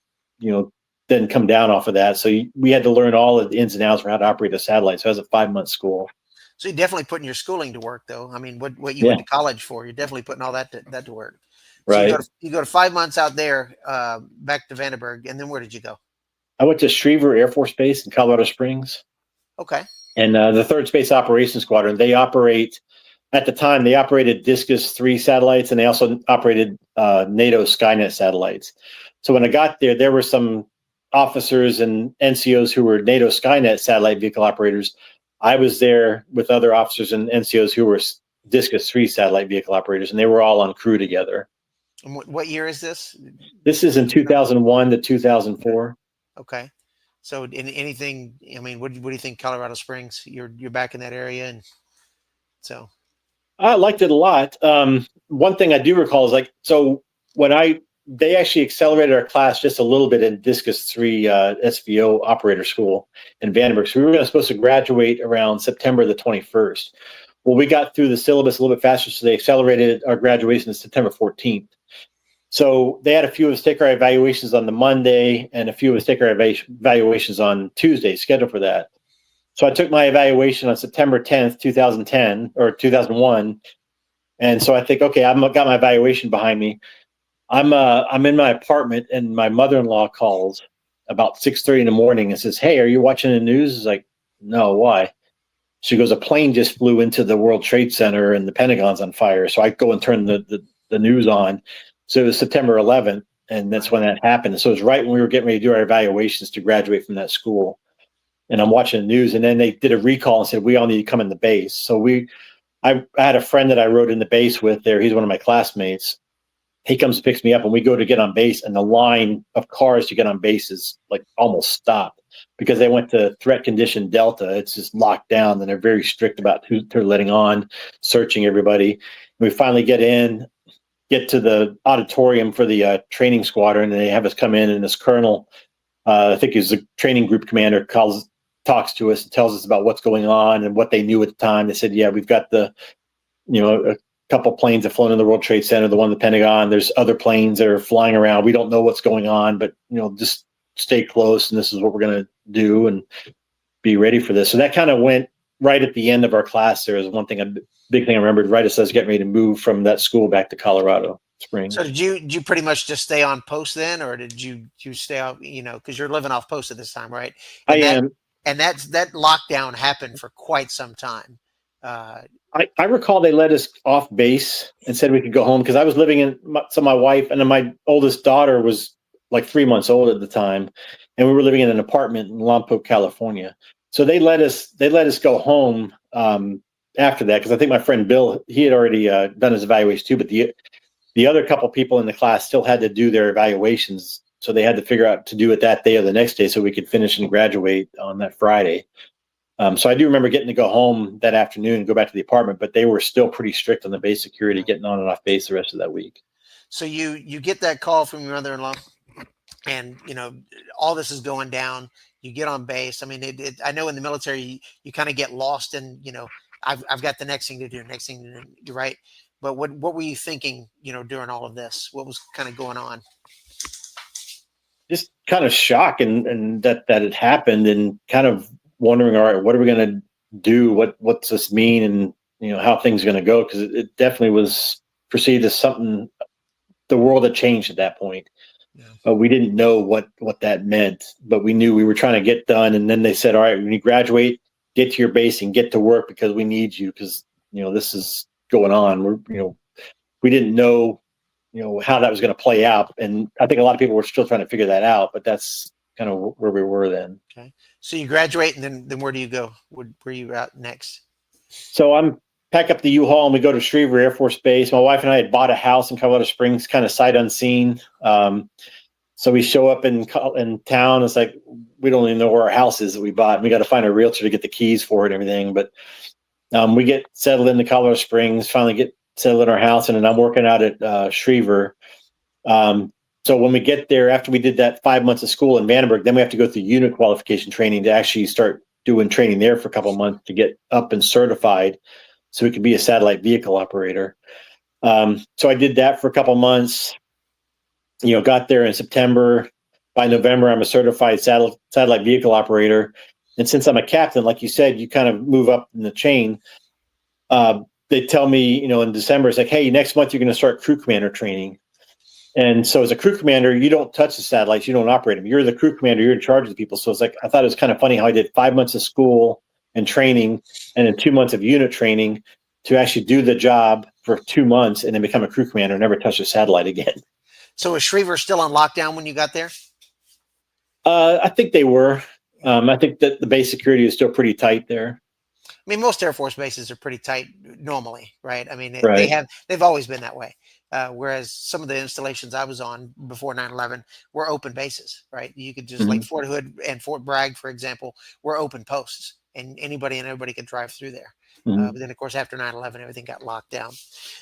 then come down off of that. So we had to learn all of the ins and outs for how to operate a satellite. So it was a 5-month school. So you're definitely putting your schooling to work, though. I mean, what you went to college for, you're definitely putting all that to work. So right. You go to 5 months out there, back to Vandenberg, and then where did you go? I went to Schriever Air Force Base in Colorado Springs. Okay. And the 3rd Space Operations Squadron, at the time, they operated Discus 3 satellites, and they also operated NATO Skynet satellites. So when I got there, there were some officers and NCOs who were NATO Skynet satellite vehicle operators. I was there with other officers and NCOs who were Discus 3 satellite vehicle operators, and they were all on crew together. And what year is this? This is in 2001 to 2004. Okay. So anything, I mean, what do you think, Colorado Springs? You're back in that area, and so. I liked it a lot. One thing I do recall is they actually accelerated our class just a little bit in Discus 3 SVO operator school in Vandenberg. So we were supposed to graduate around September the 21st. Well, we got through the syllabus a little bit faster, so they accelerated our graduation to September 14th. So they had a few of us take our evaluations on the Monday, and a few of us take our evaluations on Tuesday, scheduled for that. So I took my evaluation on September 10th, 2010 or 2001. And so I think, okay, I've got my evaluation behind me. I'm in my apartment, and my mother-in-law calls about 6:30 in the morning and says, "Hey, are you watching the news?" It's like, "No, why?" She goes, "A plane just flew into the World Trade Center and the Pentagon's on fire." So I go and turn the news on. So it was September 11th, and that's when that happened. So it was right when we were getting ready to do our evaluations to graduate from that school. And I'm watching the news, and then they did a recall and said, "We all need to come in the base." So I had a friend that I rode in the base with there. He's one of my classmates. He comes, picks me up, and we go to get on base, and the line of cars to get on base is like almost stopped because they went to threat condition Delta. It's just locked down, and they're very strict about who they're letting on, searching everybody. We finally get to the auditorium for the training squadron, and they have us come in, and this colonel, I think he's the training group commander, talks to us and tells us about what's going on and what they knew at the time. They said, "Yeah, we've got a couple planes that flown in the World Trade Center, the one in the Pentagon. There's other planes that are flying around. We don't know what's going on, but just stay close, and this is what we're going to do and be ready for this." So that kind of went right at the end of our class. There was one thing, a big thing I remembered right as I was getting ready to move from that school back to Colorado Springs. So did you pretty much just stay on post then, or did you stay out, because you're living off post at this time, right? I am. And that lockdown happened for quite some time. I recall they let us off base and said we could go home because I was living my wife and then my oldest daughter was like 3 months old at the time, and we were living in an apartment in Lompoc, California. So they let us go home after that because I think my friend Bill, he had already done his evaluation too, but the other couple people in the class still had to do their evaluations So they had to figure out to do it that day or the next day so we could finish and graduate on that Friday. So I do remember getting to go home that afternoon and go back to the apartment, but they were still pretty strict on the base security, getting on and off base the rest of that week. So you get that call from your mother-in-law, and all this is going down. You get on base. I mean, I know in the military you kind of get lost in, I've got the next thing to do, right? But what were you thinking, during all of this? What was kind of going on? Just kind of shock and that it happened, and kind of wondering, all right, what are we going to do? What's this mean? And how things are going to go? Because it definitely was perceived as something, the world had changed at that point. Yeah. But we didn't know what that meant, but we knew we were trying to get done. And then they said, all right, when you graduate, get to your base and get to work because we need you, because this is going on. We didn't know how that was going to play out, and I think a lot of people were still trying to figure that out, but that's kind of where we were then. Okay, so you graduate, and then where do you go? Where are you at next? So I'm pack up the U-Haul and we go to Schriever Air Force Base. My wife and I had bought a house in Colorado Springs, kind of sight unseen. So we show up in town. It's like, we don't even know where our house is that we bought. We got to find a realtor to get the keys for it and everything. But we get settled into Colorado Springs, finally get settled in our house. And then I'm working out at Schriever. So when we get there, after we did that 5 months of school in Vandenberg, then we have to go through unit qualification training to actually start doing training there for a couple of months to get up and certified so we could be a satellite vehicle operator. So I did that for a couple of months, got there in September. By November, I'm a certified satellite vehicle operator. And since I'm a captain, like you said, you kind of move up in the chain. They tell me, in December, it's like, hey, next month you're going to start crew commander training. And so as a crew commander, you don't touch the satellites, you don't operate them. You're the crew commander, you're in charge of the people. So it's like, I thought it was kind of funny how I did 5 months of school and training and then 2 months of unit training to actually do the job for 2 months and then become a crew commander and never touch a satellite again. So was Schriever still on lockdown when you got there? I think they were. I think that the base security is still pretty tight there. I mean, most Air Force bases are pretty tight normally, right? I mean, right. they've always been that way. Whereas some of the installations I was on before 9/11 were open bases, right? You could just like Fort Hood and Fort Bragg, for example, were open posts, and anybody and everybody could drive through there. But then, of course, after 9/11, everything got locked down.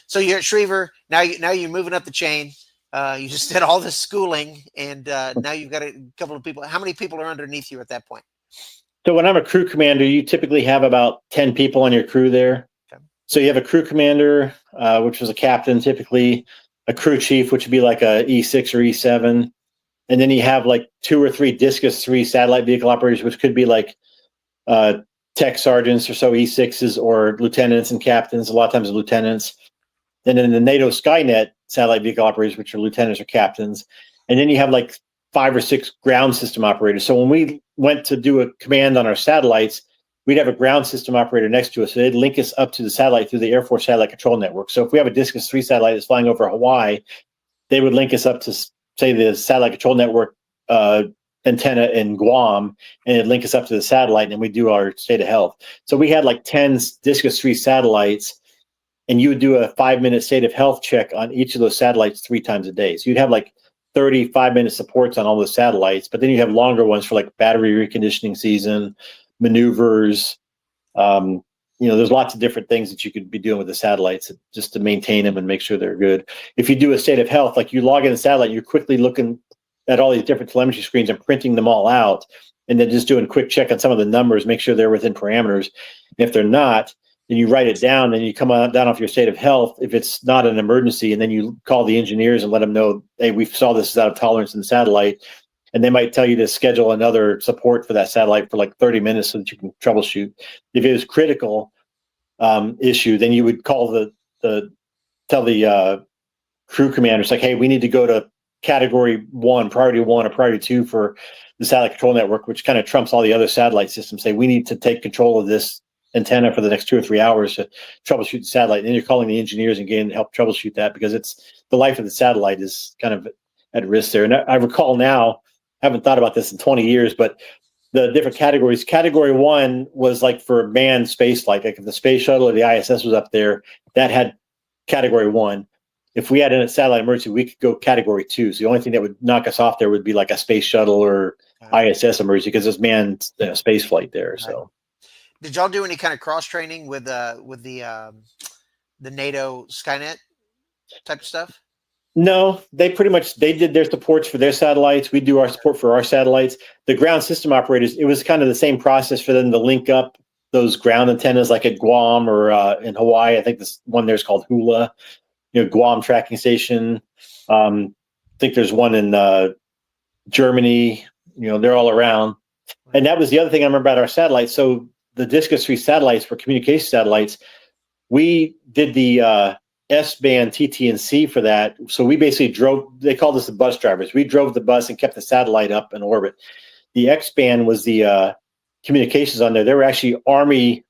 So you're at Schriever. Now you're moving up the chain. You just did all this schooling, and now you've got a couple of people. How many people are underneath you at that point? So when I'm a crew commander, you typically have about 10 people on your crew there. Okay. So you have a crew commander, which was a captain, typically a crew chief, which would be like a E6 or E7. And then you have like 2 or 3 Discus 3 satellite vehicle operators, which could be like tech sergeants or so, E6s, or lieutenants and captains, a lot of times lieutenants. And then the NATO Skynet satellite vehicle operators, which are lieutenants or captains. And then you have like 5 or 6 ground system operators. So when we went to do a command on our satellites, we'd have a ground system operator next to us. So they'd link us up to the satellite through the Air Force Satellite Control Network. So if we have a Discus 3 satellite that's flying over Hawaii, they would link us up to, say, the Satellite Control Network antenna in Guam, and it'd link us up to the satellite, and we do our state of health. So we had like 10 Discus 3 satellites, and you would do a 5-minute state of health check on each of those satellites 3 times a day. So you'd have like 35-minute supports on all those satellites, but then you have longer ones for like battery reconditioning season, maneuvers. There's lots of different things that you could be doing with the satellites just to maintain them and make sure they're good. If you do a state of health, like you log in the satellite, you're quickly looking at all these different telemetry screens and printing them all out, and then just doing a quick check on some of the numbers, make sure they're within parameters. And if they're not, then you write it down, and you come down off your state of health if it's not an emergency, and then you call the engineers and let them know, hey, we saw this is out of tolerance in the satellite, and they might tell you to schedule another support for that satellite for like 30 minutes so that you can troubleshoot. If it was critical issue, then you would tell the crew commanders, like, hey, we need to go to category 1, priority 1, or priority 2 for the satellite control network, which kind of trumps all the other satellite systems. Say, we need to take control of this antenna for the next 2 or 3 hours to troubleshoot the satellite. And then you're calling the engineers and getting help troubleshoot that, because it's the life of the satellite is kind of at risk there. And I recall now, I haven't thought about this in 20 years, but the different categories. Category 1 was like for manned space flight. Like if the space shuttle or the ISS was up there, that had category 1. if we had a satellite emergency, we could go category 2. So the only thing that would knock us off there would be like a space shuttle or ISS emergency, because there's manned space flight there. Right. So Did y'all do any kind of cross training with the NATO Skynet type of stuff? no, they did their supports for their satellites. We do our support for our satellites. The ground system operators, it was kind of the same process for them to link up those ground antennas, like at Guam or in Hawaii. I think this one there's called Hula, Guam tracking station. I think there's one in Germany. They're all around. And that was the other thing I remember about our satellites. So the Discus 3 satellites were communication satellites. We did the S-band TT&C for that. So we basically they called us the bus drivers. We drove the bus and kept the satellite up in orbit. The X-band was the communications on there. There were actually Army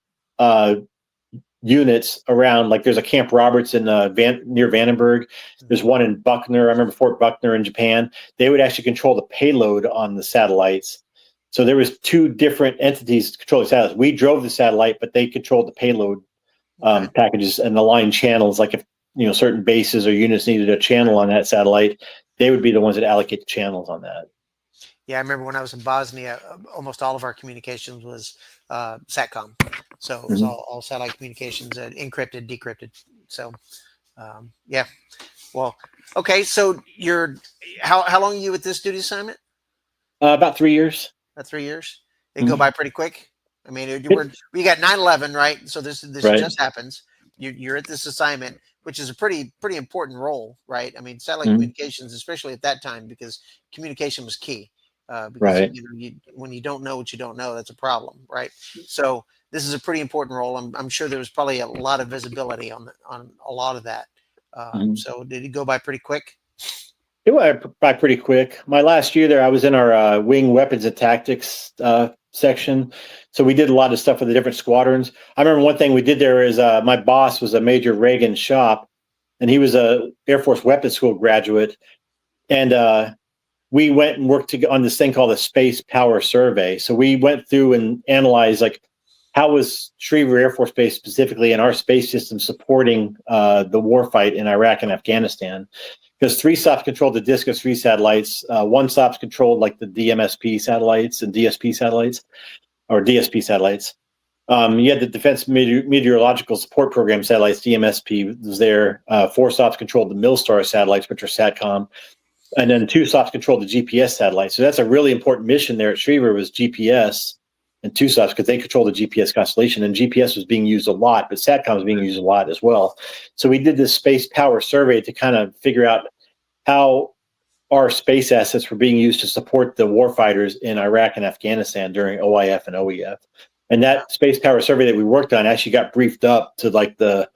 units around, like there's a Camp Roberts in near Vandenberg. There's one in Buckner. I remember Fort Buckner in Japan. They would actually control the payload on the satellites. So there was 2 different entities controlling satellites. We drove the satellite, but they controlled the payload packages and the line channels. Like if certain bases or units needed a channel on that satellite, they would be the ones that allocate the channels on that. Yeah, I remember when I was in Bosnia, almost all of our communications was SATCOM. So it was all satellite communications, encrypted, decrypted. So, yeah. Well, okay. So how long are you with this duty assignment? About 3 years. About 3 years. They go by pretty quick. I mean, we got 9/11, right? So this right. just happens. You're at this assignment, which is a pretty important role, right? I mean, satellite communications, especially at that time, because communication was key. Because right. When you don't know what you don't know, that's a problem, right? So this is a pretty important role. I'm sure there was probably a lot of visibility on a lot of that. So did it go by pretty quick? It went by pretty quick. My last year there, I was in our wing weapons and tactics section. So we did a lot of stuff with the different squadrons. I remember one thing we did there is my boss was a Major Reagan Shop, and he was a Air Force Weapons School graduate. And we went and worked on this thing called the Space Power Survey. So we went through and analyzed, like, how was Schriever Air Force Base specifically in our space system supporting the warfight in Iraq and Afghanistan? Because 3 SOPs controlled the Discus 3 satellites. 1 SOPs controlled like the DMSP satellites and DSP satellites, or DSP satellites. You had the Defense Meteorological Support Program satellites, DMSP was there. 4 SOPs controlled the Milstar satellites, which are SATCOM. And then 2 SOPs controlled the GPS satellites. So that's a really important mission there at Schriever, was GPS and 2 SOPs, because they control the GPS constellation. And GPS was being used a lot, but SATCOM was being used a lot as well. So we did this space power survey to kind of figure out how our space assets were being used to support the warfighters in Iraq and Afghanistan during OIF and OEF. And that space power survey that we worked on actually got briefed up to like the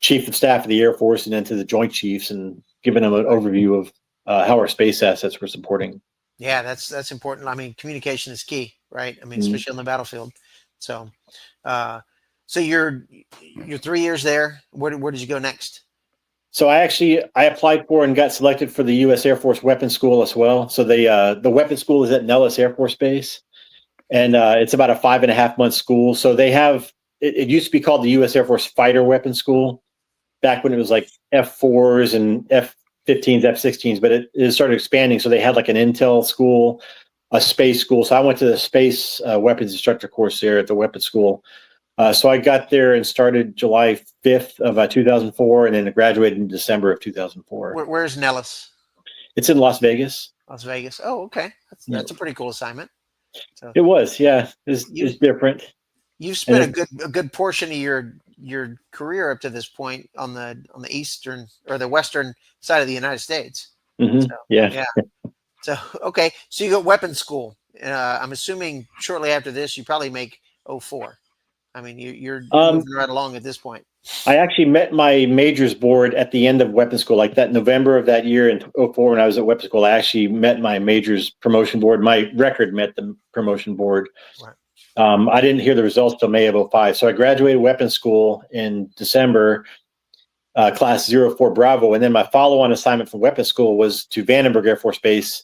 Chief of Staff of the Air Force and then to the Joint Chiefs, and given them an overview of how our space assets were supporting. Yeah, that's important. I mean, communication is key, right? I mean, especially on the battlefield. So, so you're 3 years there. Where did you go next? So I applied for and got selected for the U.S. Air Force Weapons School as well. So the weapons school is at Nellis Air Force Base, and it's about a 5.5 month school. So they have it used to be called the U.S. Air Force Fighter Weapons School back when it was like F4s and F-15s, F-16s, but it started expanding. So they had like an intel school, a space school. So I went to the Space Weapons Instructor Course there at the weapons school. So I got there and started July 5th of 2004, and then graduated in December of 2004. Where's Nellis? It's in Las Vegas. Las Vegas. Oh, okay. That's a pretty cool assignment. So it was, yeah. It's different. You've spent a good portion of your career up to this point on the eastern or the western side of the United States. Mm-hmm. So, yeah. So okay, so you go weapons school. I'm assuming shortly after this, you probably make 04. I mean, you're moving right along at this point. I actually met my majors board at the end of weapons school, like that November of that year in 04 when I was at weapons school. I actually met my majors promotion board. My record met the promotion board. Right. I didn't hear the results till May of 05. So I graduated weapons school in December, class 04 Bravo. And then my follow-on assignment from weapons school was to Vandenberg Air Force Base.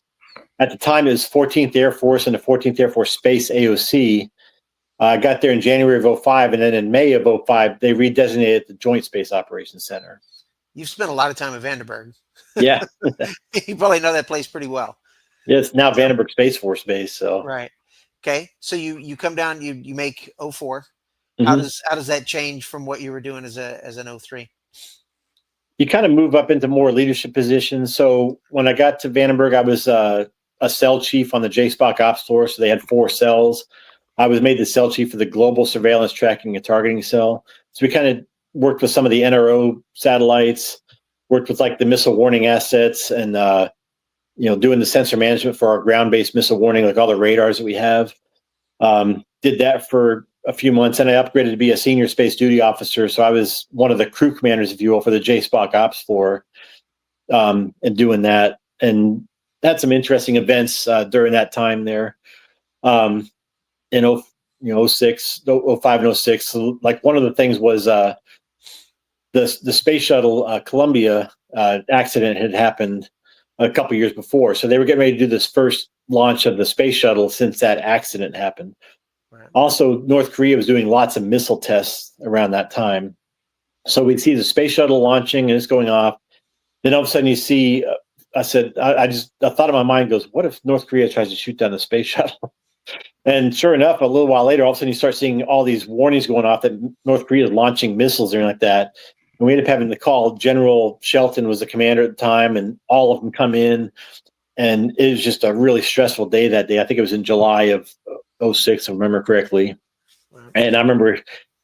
At the time, it was 14th Air Force and the 14th Air Force Space AOC. I got there in January of 05, and then in May of 05, they redesignated the Joint Space Operations Center. You've spent a lot of time at Vandenberg. Yeah. You probably know that place pretty well. Yeah, it's now Vandenberg Space Force Base. So Right. Okay. So you come down, you make 04. How Mhm. does that change from what you were doing as an 03? You kind of move up into more leadership positions. So when I got to Vandenberg, I was a cell chief on the JSPOC ops floor. So they had 4 cells. I was made the cell chief for the global surveillance tracking and targeting cell. So we kind of worked with some of the NRO satellites, worked with like the missile warning assets, and doing the sensor management for our ground-based missile warning, like all the radars that we have. Did that for a few months, and I upgraded to be a senior space duty officer. So I was one of the crew commanders, if you will, for the JSPOC ops floor, and doing that, and had some interesting events during that time there. In 06, 05 and 06. So, like, one of the things was the space shuttle Columbia accident had happened a couple years before. So they were getting ready to do this first launch of the space shuttle since that accident happened. Right. Also, North Korea was doing lots of missile tests around that time. So we'd see the space shuttle launching and it's going off. Then all of a sudden you see, I thought in my mind goes, what if North Korea tries to shoot down the space shuttle? And sure enough, a little while later, all of a sudden you start seeing all these warnings going off that North Korea is launching missiles or anything like that. And we ended up having to call. General Shelton was the commander at the time, and all of them come in. And it was just a really stressful day that day. I think it was in July of 06, if I remember correctly. Wow. And I remember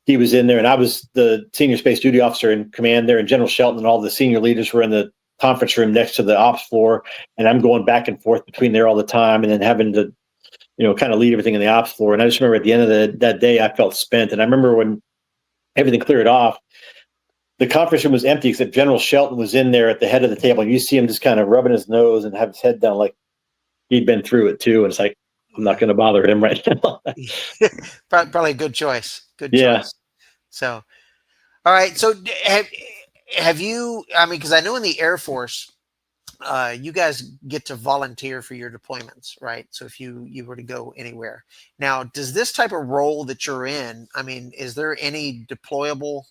he was in there, and I was the senior space duty officer in command there, and General Shelton and all the senior leaders were in the conference room next to the ops floor. And I'm going back and forth between there all the time, and then having to kind of lead everything in the ops floor. And I just remember at the end of that day, I felt spent. And I remember when everything cleared off, the conference room was empty except General Shelton was in there at the head of the table. And you see him just kind of rubbing his nose and have his head down like he'd been through it too. And it's like, I'm not going to bother him right now. Probably a good choice. Good Yeah. choice. So, all right. So have you, I mean, because I know in the Air Force, you guys get to volunteer for your deployments, right? So if you were to go anywhere. Now, does this type of role that you're in, I mean, is there any deployable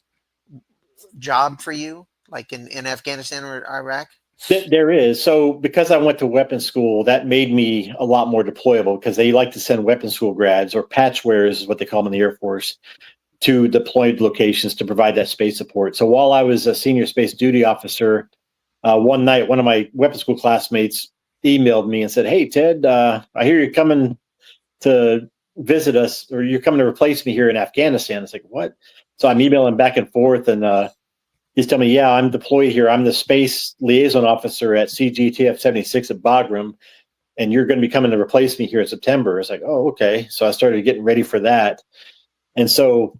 job for you, like in Afghanistan or Iraq? There is. So because I went to weapons school, that made me a lot more deployable because they like to send weapons school grads, or patch wearers is what they call them in the Air Force, to deployed locations to provide that space support. So while I was a senior space duty officer, one night, one of my weapons school classmates emailed me and said, "Hey, Ted, I hear you're coming to visit us, or you're coming to replace me here in Afghanistan." It's like, what? So I'm emailing back and forth, and he's telling me, "Yeah, I'm deployed here. I'm the space liaison officer at CGTF 76 at Bagram, and you're going to be coming to replace me here in September." It's like, oh, okay. So I started getting ready for that. And so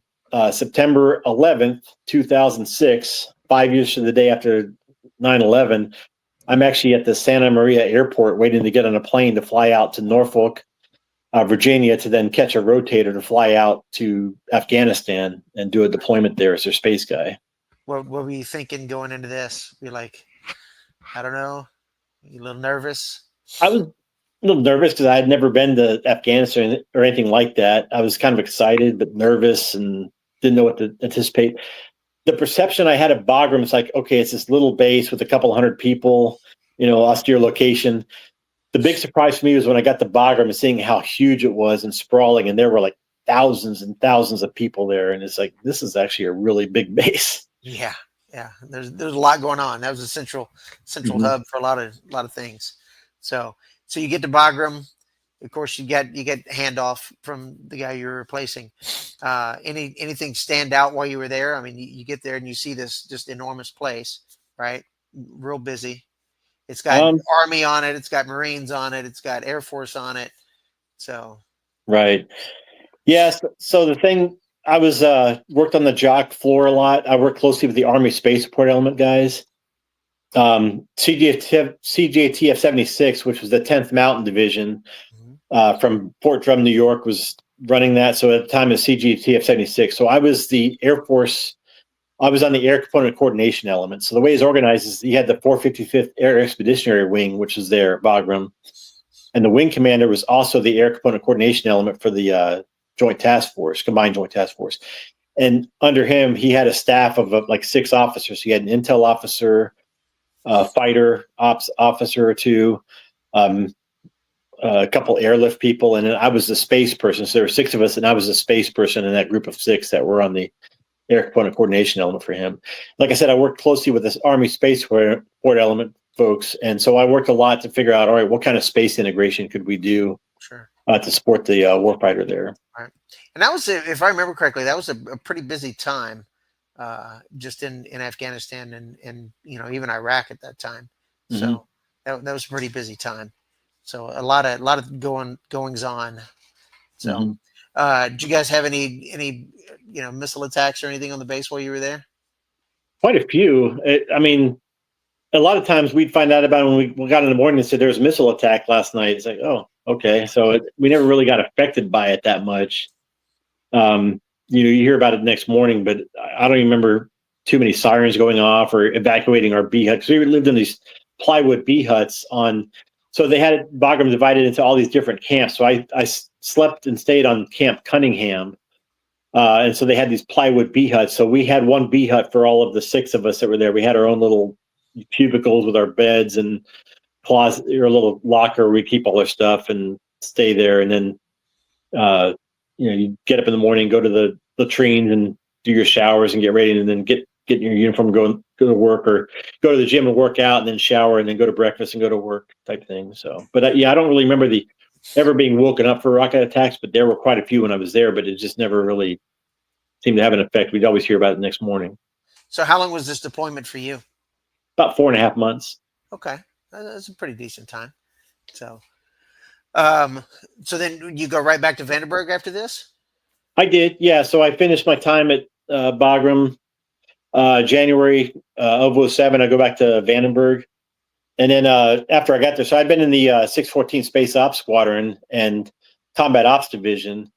September 11th, 2006, 5 years to the day after 9/11, I'm actually at the Santa Maria airport waiting to get on a plane to fly out to Norfolk, Virginia, to then catch a rotator to fly out to Afghanistan and do a deployment there as their space guy. What were you thinking going into this? You're like, I don't know, you a little nervous? I was a little nervous because I had never been to Afghanistan or anything like that. I was kind of excited but nervous and didn't know what to anticipate. The perception I had of Bagram is like, okay, it's this little base with a couple hundred people, austere location. The big surprise for me was when I got to Bagram and seeing how huge it was and sprawling, and there were like thousands and thousands of people there. And it's like, this is actually a really big base. Yeah. There's a lot going on. That was a central hub for a lot of things. So you get to Bagram. Of course, you get handoff from the guy you're replacing. Anything stand out while you were there? I mean, you get there and you see this just enormous place, right? Real busy. It's got Army on it. It's got Marines on it. It's got Air Force on it. So. Right. Yes. So the thing, I was worked on the JOC floor a lot. I worked closely with the Army Space Support Element guys. CJTF 76, which was the 10th Mountain Division from Fort Drum, New York, was running that. So at the time of CJTF 76. So I was the Air Force. I was on the Air Component Coordination Element. So the way it's organized is you had the 455th Air Expeditionary Wing, which was there at Bagram. And the wing commander was also the Air Component Coordination Element for the Joint Task Force, Combined Joint Task Force. And under him, he had a staff of like 6 officers. He had an intel officer, a fighter ops officer or 2, a couple airlift people, and then I was the space person. So there were 6 of us, and I was the space person in that group of 6 that were on the air component coordination element for him. Like I said, I worked closely with this Army Space Support element folks, and so I worked a lot to figure out, all right, what kind of space integration could we do to support the warfighter there. All right. And that was, if I remember correctly, that was a pretty busy time, just in Afghanistan and even Iraq at that time. So that was a pretty busy time. So a lot of goings on. So did you guys have any missile attacks or anything on the base while you were there? Quite a few. I mean, a lot of times we'd find out about it when we got in the morning and said there was a missile attack last night. It's like, oh, okay. So we never really got affected by it that much. You hear about it the next morning, but I don't even remember too many sirens going off or evacuating our B hut, because we lived in these plywood B huts so they had Bagram divided into all these different camps. So I slept and stayed on Camp Cunningham. And so they had these plywood B huts. So we had one B hut for all of the 6 of us that were there. We had our own little cubicles with our beds and closet or a little locker where we keep all our stuff and stay there. And then, you get up in the morning, go to the latrines and do your showers and get ready, and then get in your uniform, go to work, or go to the gym and work out, and then shower, and then go to breakfast and go to work type thing. So, but I don't really remember ever being woken up for rocket attacks, but there were quite a few when I was there, but it just never really seemed to have an effect. We'd always hear about it the next morning. So how long was this deployment for you? About 4.5 months. Okay. That's a pretty decent time. So, so then you go right back to Vandenberg after this? I did. Yeah. So I finished my time at Bagram, January of 2007. I go back to Vandenberg. And then after I got there, so I'd been in the 614 Space Ops Squadron and Combat Ops Division.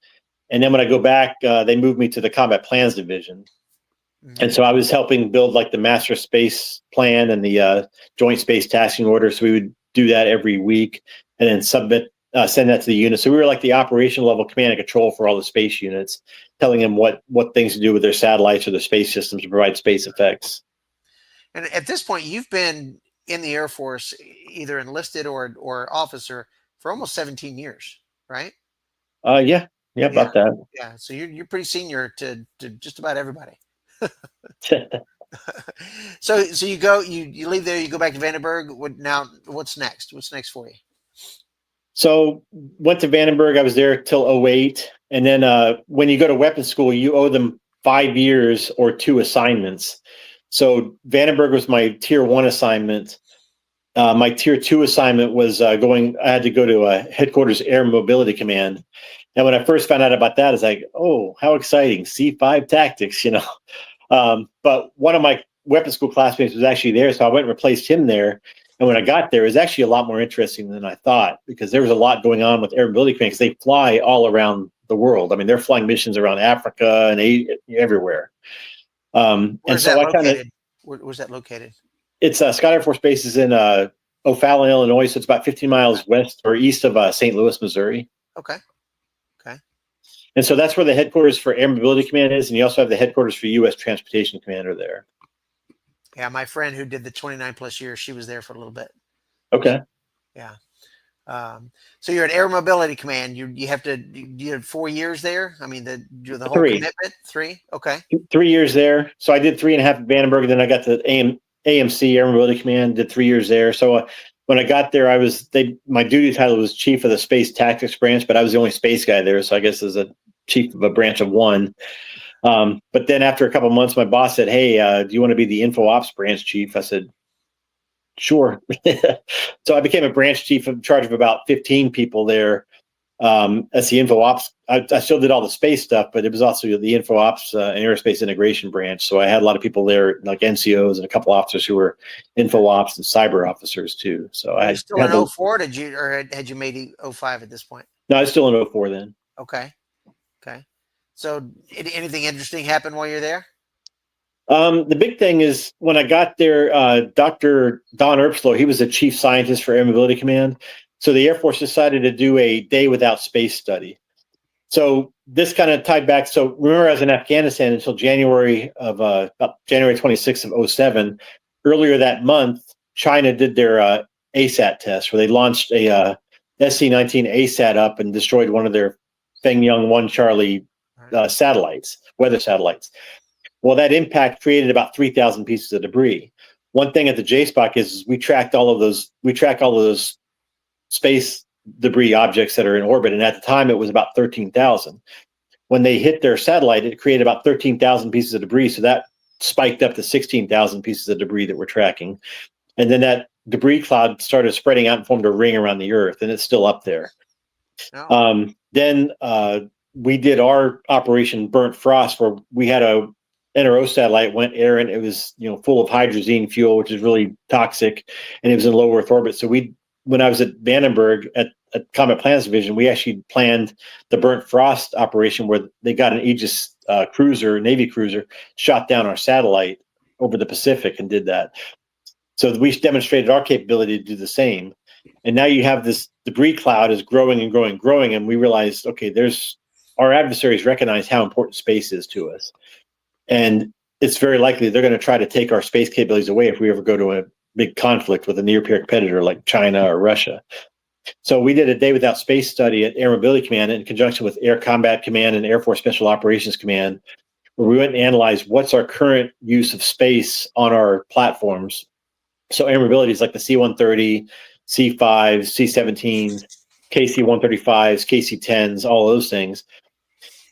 And then when I go back, they moved me to the Combat Plans Division. And so I was helping build like the Master Space Plan and the Joint Space Tasking Order. So we would do that every week and then send that to the unit. So we were like the operational level command and control for all the space units, telling them what things to do with their satellites or their space systems to provide space effects. And at this point, you've been in the Air Force, either enlisted or officer, for almost 17 years, right? Yeah, about that. Yeah, so you're pretty senior to just about everybody. So you leave there, you go back to Vandenberg. What's next? What's next for you? So went to Vandenberg. I was there till 2008, and then when you go to weapons school, you owe them 5 years or 2 assignments. So Vandenberg was my tier 1 assignment. My tier 2 assignment was I had to go to a headquarters air mobility command. And when I first found out about that, it's like, oh, how exciting, C5 tactics, But one of my weapons school classmates was actually there, so I went and replaced him there. And when I got there, it was actually a lot more interesting than I thought, because there was a lot going on with air mobility command, because they fly all around the world. I mean, they're flying missions around Africa and everywhere. Where's that located? It's Scott Air Force Base is in O'Fallon, Illinois, so it's about 15 miles west or east of St. Louis, Missouri. Okay. And so that's where the headquarters for Air Mobility Command is, and you also have the headquarters for U.S. Transportation Commander there. Yeah, my friend who did the 29 plus years, she was there for a little bit. Okay. Yeah. So you're at Air Mobility Command. You had 4 years there. I mean, the whole 3 commitment. 3. Okay. 3 years there. So I did 3.5 at Vandenberg, and then I got the AMC Air Mobility Command. Did 3 years there. So when I got there, my duty title was Chief of the Space Tactics Branch, but I was the only space guy there. So I guess as a chief of a branch of 1. But then after a couple of months, my boss said, "Hey, do you want to be the Info Ops Branch Chief?" I said, "Sure." So I became a branch chief in charge of about 15 people there. As the Info Ops, I still did all the space stuff, but it was also the Info Ops and Aerospace Integration Branch. So I had a lot of people there, like NCOs and a couple officers who were Info Ops and cyber officers too. So I still in 2004. Had you made 2005 at this point? No, I was still in 2004 then. Okay. So anything interesting happen while you're there? The big thing is when I got there, Dr. Don Erbslow, he was the chief scientist for Air Mobility Command. So the Air Force decided to do a day without space study. So this kind of tied back. So remember, I was in Afghanistan until January of about January 26th of '07. Earlier that month, China did their ASAT test, where they launched a SC-19 ASAT up and destroyed one of their Fengyun 1 Charlie satellites, weather satellites. Well, that impact created about 3,000 pieces of debris. One thing at the JSPOC is we track all of those space debris objects that are in orbit, and at the time it was about 13,000. When they hit their satellite, it created about 13,000 pieces of debris, so that spiked up to 16,000 pieces of debris that we're tracking. And then that debris cloud started spreading out and formed a ring around the Earth, and it's still up there. Oh. Then we did our Operation Burnt Frost, where we had a NRO satellite went air, and it was full of hydrazine fuel, which is really toxic, and it was in low Earth orbit. So when I was at Vandenberg at Combat Plans Division, we actually planned the Burnt Frost operation, where they got an Aegis cruiser, Navy cruiser, shot down our satellite over the Pacific and did that. So we demonstrated our capability to do the same. And now you have this debris cloud is growing and growing and growing, and we realized, okay, our adversaries recognize how important space is to us. And it's very likely they're going to try to take our space capabilities away if we ever go to a big conflict with a near-peer competitor like China or Russia. So we did a day without space study at Air Mobility Command in conjunction with Air Combat Command and Air Force Special Operations Command, where we went and analyzed what's our current use of space on our platforms. So air mobility is like the C-130, C-5s, C-17s, KC-135s, KC-10s, all those things.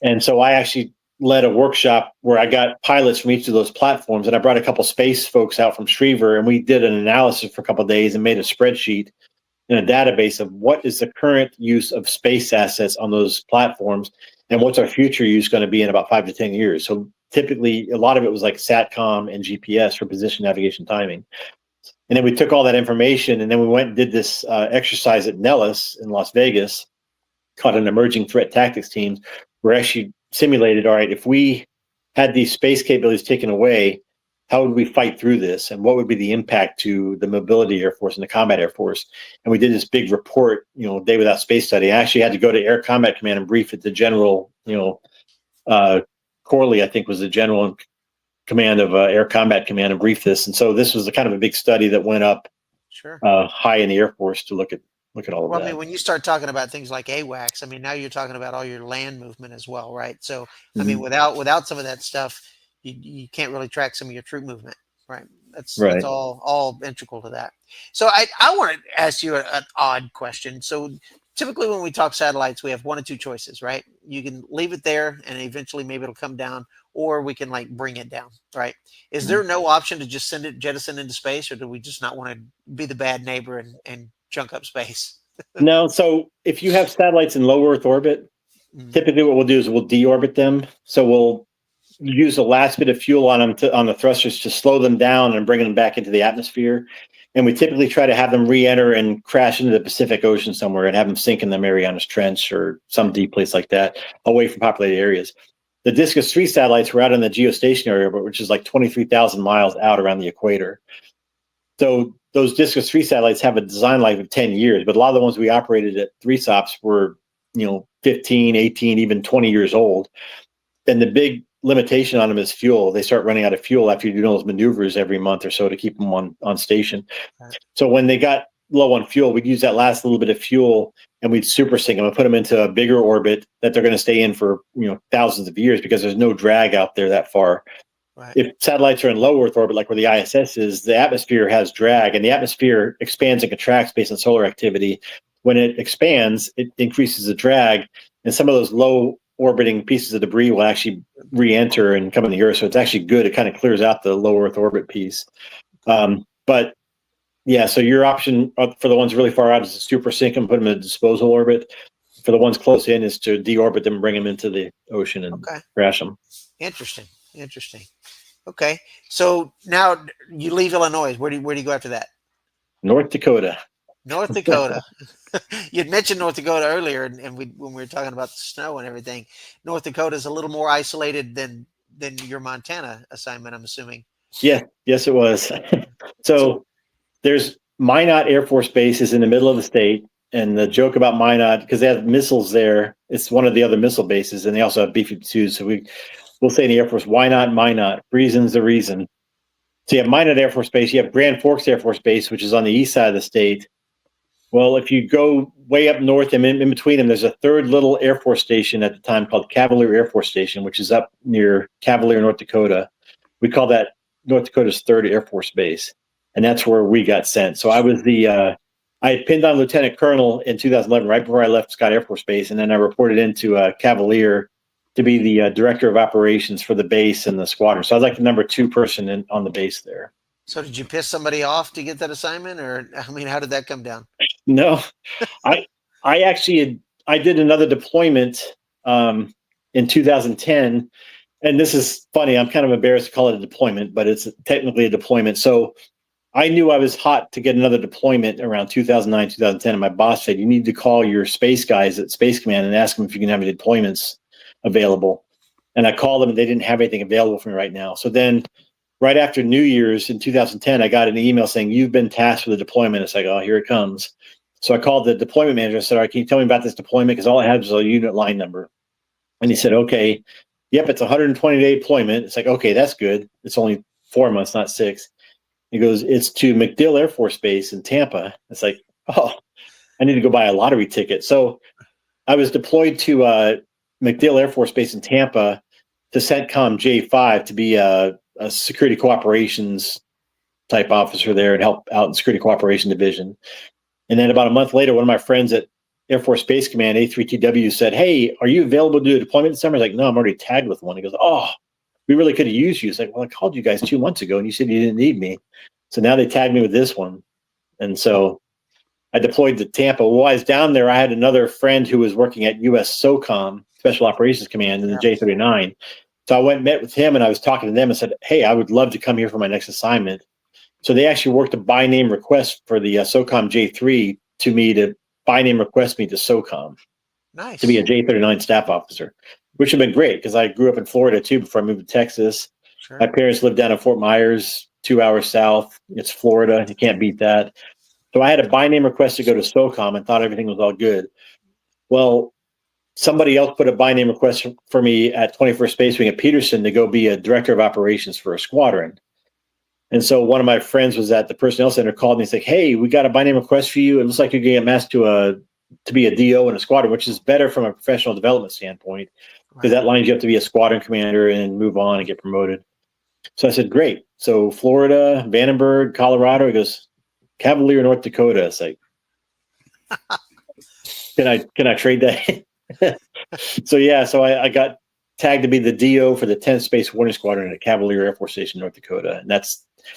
And so I actually led a workshop where I got pilots from each of those platforms, and I brought a couple space folks out from Schriever, and we did an analysis for a couple of days and made a spreadsheet in a database of what is the current use of space assets on those platforms and what's our future use going to be in about 5 to 10 years. So typically a lot of it was like SATCOM and GPS for position, navigation, timing. And then we took all that information, and then we went and did this exercise at Nellis in Las Vegas called an emerging threat tactics teams, where actually simulated, all right, if we had these space capabilities taken away, how would we fight through this? And what would be the impact to the mobility Air Force and the combat Air Force? And we did this big report, day without space study. I actually had to go to Air Combat Command and brief it to General, Corley, I think was the general in command of Air Combat Command, and brief this. And so this was a kind of a big study that went up high in the Air Force to look at all of that. I mean, when you start talking about things like AWACS, I mean, now you're talking about all your land movement as well, right? So, I mean, without some of that stuff, you can't really track some of your troop movement, right? That's all integral to that. So I want to ask you an odd question. So typically when we talk satellites, we have one of two choices, right? You can leave it there and eventually maybe it'll come down, or we can like bring it down, right? Is there no option to just jettison into space, or do we just not want to be the bad neighbor and chunk up space? No. So if you have satellites in low Earth orbit, typically what we'll do is we'll deorbit them. So we'll use the last bit of fuel on them on the thrusters to slow them down and bring them back into the atmosphere. And we typically try to have them re-enter and crash into the Pacific Ocean somewhere and have them sink in the Marianas Trench or some deep place like that, away from populated areas. The Discus 3 satellites were out in the geostationary orbit, which is like 23,000 miles out around the equator. So those Discus 3 satellites have a design life of 10 years, but a lot of the ones we operated at 3SOPs were, 15, 18, even 20 years old. And the big limitation on them is fuel. They start running out of fuel after you do those maneuvers every month or so to keep them on station. Right. So when they got low on fuel, we'd use that last little bit of fuel and we'd super sink them and put them into a bigger orbit that they're going to stay in for thousands of years, because there's no drag out there that far. Right. If satellites are in low Earth orbit, like where the ISS is, the atmosphere has drag, and the atmosphere expands and contracts based on solar activity. When it expands, it increases the drag, and some of those low orbiting pieces of debris will actually re-enter and come in the Earth. So it's actually good. It kind of clears out the low Earth orbit piece. But yeah, so your option for the ones really far out is to super sink them, put them in a disposal orbit. For the ones close in is to deorbit them, bring them into the ocean and crash them. Interesting. Okay. So now you leave Illinois. Where do you go after that? North Dakota. North Dakota. You'd mentioned North Dakota earlier, and when we were talking about the snow and everything. North Dakota is a little more isolated than your Montana assignment, I'm assuming. Yeah, yes, it was. So there's Minot Air Force Base is in the middle of the state. And the joke about Minot, because they have missiles there, it's one of the other missile bases, and they also have B-52s. So we'll say in the Air Force, why not Minot? Reason's the reason. So you have Minot Air Force Base, you have Grand Forks Air Force Base, which is on the east side of the state. Well, if you go way up north and in between them, there's a third little Air Force station at the time called Cavalier Air Force Station, which is up near Cavalier, North Dakota. We call that North Dakota's 3rd Air Force Base, and that's where we got sent. So I was I had pinned on Lieutenant Colonel in 2011, right before I left Scott Air Force Base, and then I reported into Cavalier to be the director of operations for the base and the squadron. So I was like the number 2 person on the base there. So did you piss somebody off to get that assignment, or I mean, how did that come down? No, I actually I did another deployment in 2010, and this is funny. I'm kind of embarrassed to call it a deployment, but it's technically a deployment. So I knew I was hot to get another deployment around 2009, 2010, and my boss said, you need to call your space guys at Space Command and ask them if you can have any deployments available. And I called them, and they didn't have anything available for me right now. So then right after New Year's in 2010, I got an email saying, you've been tasked with a deployment. It's like, oh, here it comes. So I called the deployment manager and said, all right, can you tell me about this deployment? Because all I had was a unit line number. And he said, okay, yep, it's a 120-day deployment. It's like, okay, that's good. It's only 4 months, not 6. He goes, it's to MacDill Air Force Base in Tampa. It's like, oh, I need to go buy a lottery ticket. So I was deployed to MacDill Air Force Base in Tampa to CENTCOM J5 to be a security cooperations type officer there and help out in security cooperation division. And then about a month later, one of my friends at Air Force Space Command, A3TW, said, hey, are you available to do a deployment this summer? I was like, no, I'm already tagged with one. He goes, oh, we really could have used you. It's like, well, I called you guys 2 months ago and you said you didn't need me. So now they tagged me with this one. And so I deployed to Tampa. While I was down there, I had another friend who was working at US SOCOM, Special Operations Command, in the J39. So I went and met with him, and I was talking to them and said, hey, I would love to come here for my next assignment. So they actually worked a by name request for the SOCOM J3 to me to by name request me to SOCOM. Nice. To be a J39 staff officer, which would have been great because I grew up in Florida too before I moved to Texas. Sure. My parents lived down in Fort Myers, 2 hours south. It's Florida. You can't beat that. So I had a by name request to go to SOCOM and thought everything was all good. Well, somebody else put a by name request for me at 21st Space Wing at Peterson to go be a director of operations for a squadron. And so one of my friends was at the personnel center, called me and said, hey, we got a by name request for you. It looks like you're getting asked to be a DO in a squadron, which is better from a professional development standpoint because that lines you up to be a squadron commander and move on and get promoted. So I said, great. So Florida, Vandenberg, Colorado. He goes, Cavalier, North Dakota. It's like, can I trade that? So I got tagged to be the DO for the 10th Space Warning Squadron at Cavalier Air Force Station, North Dakota. And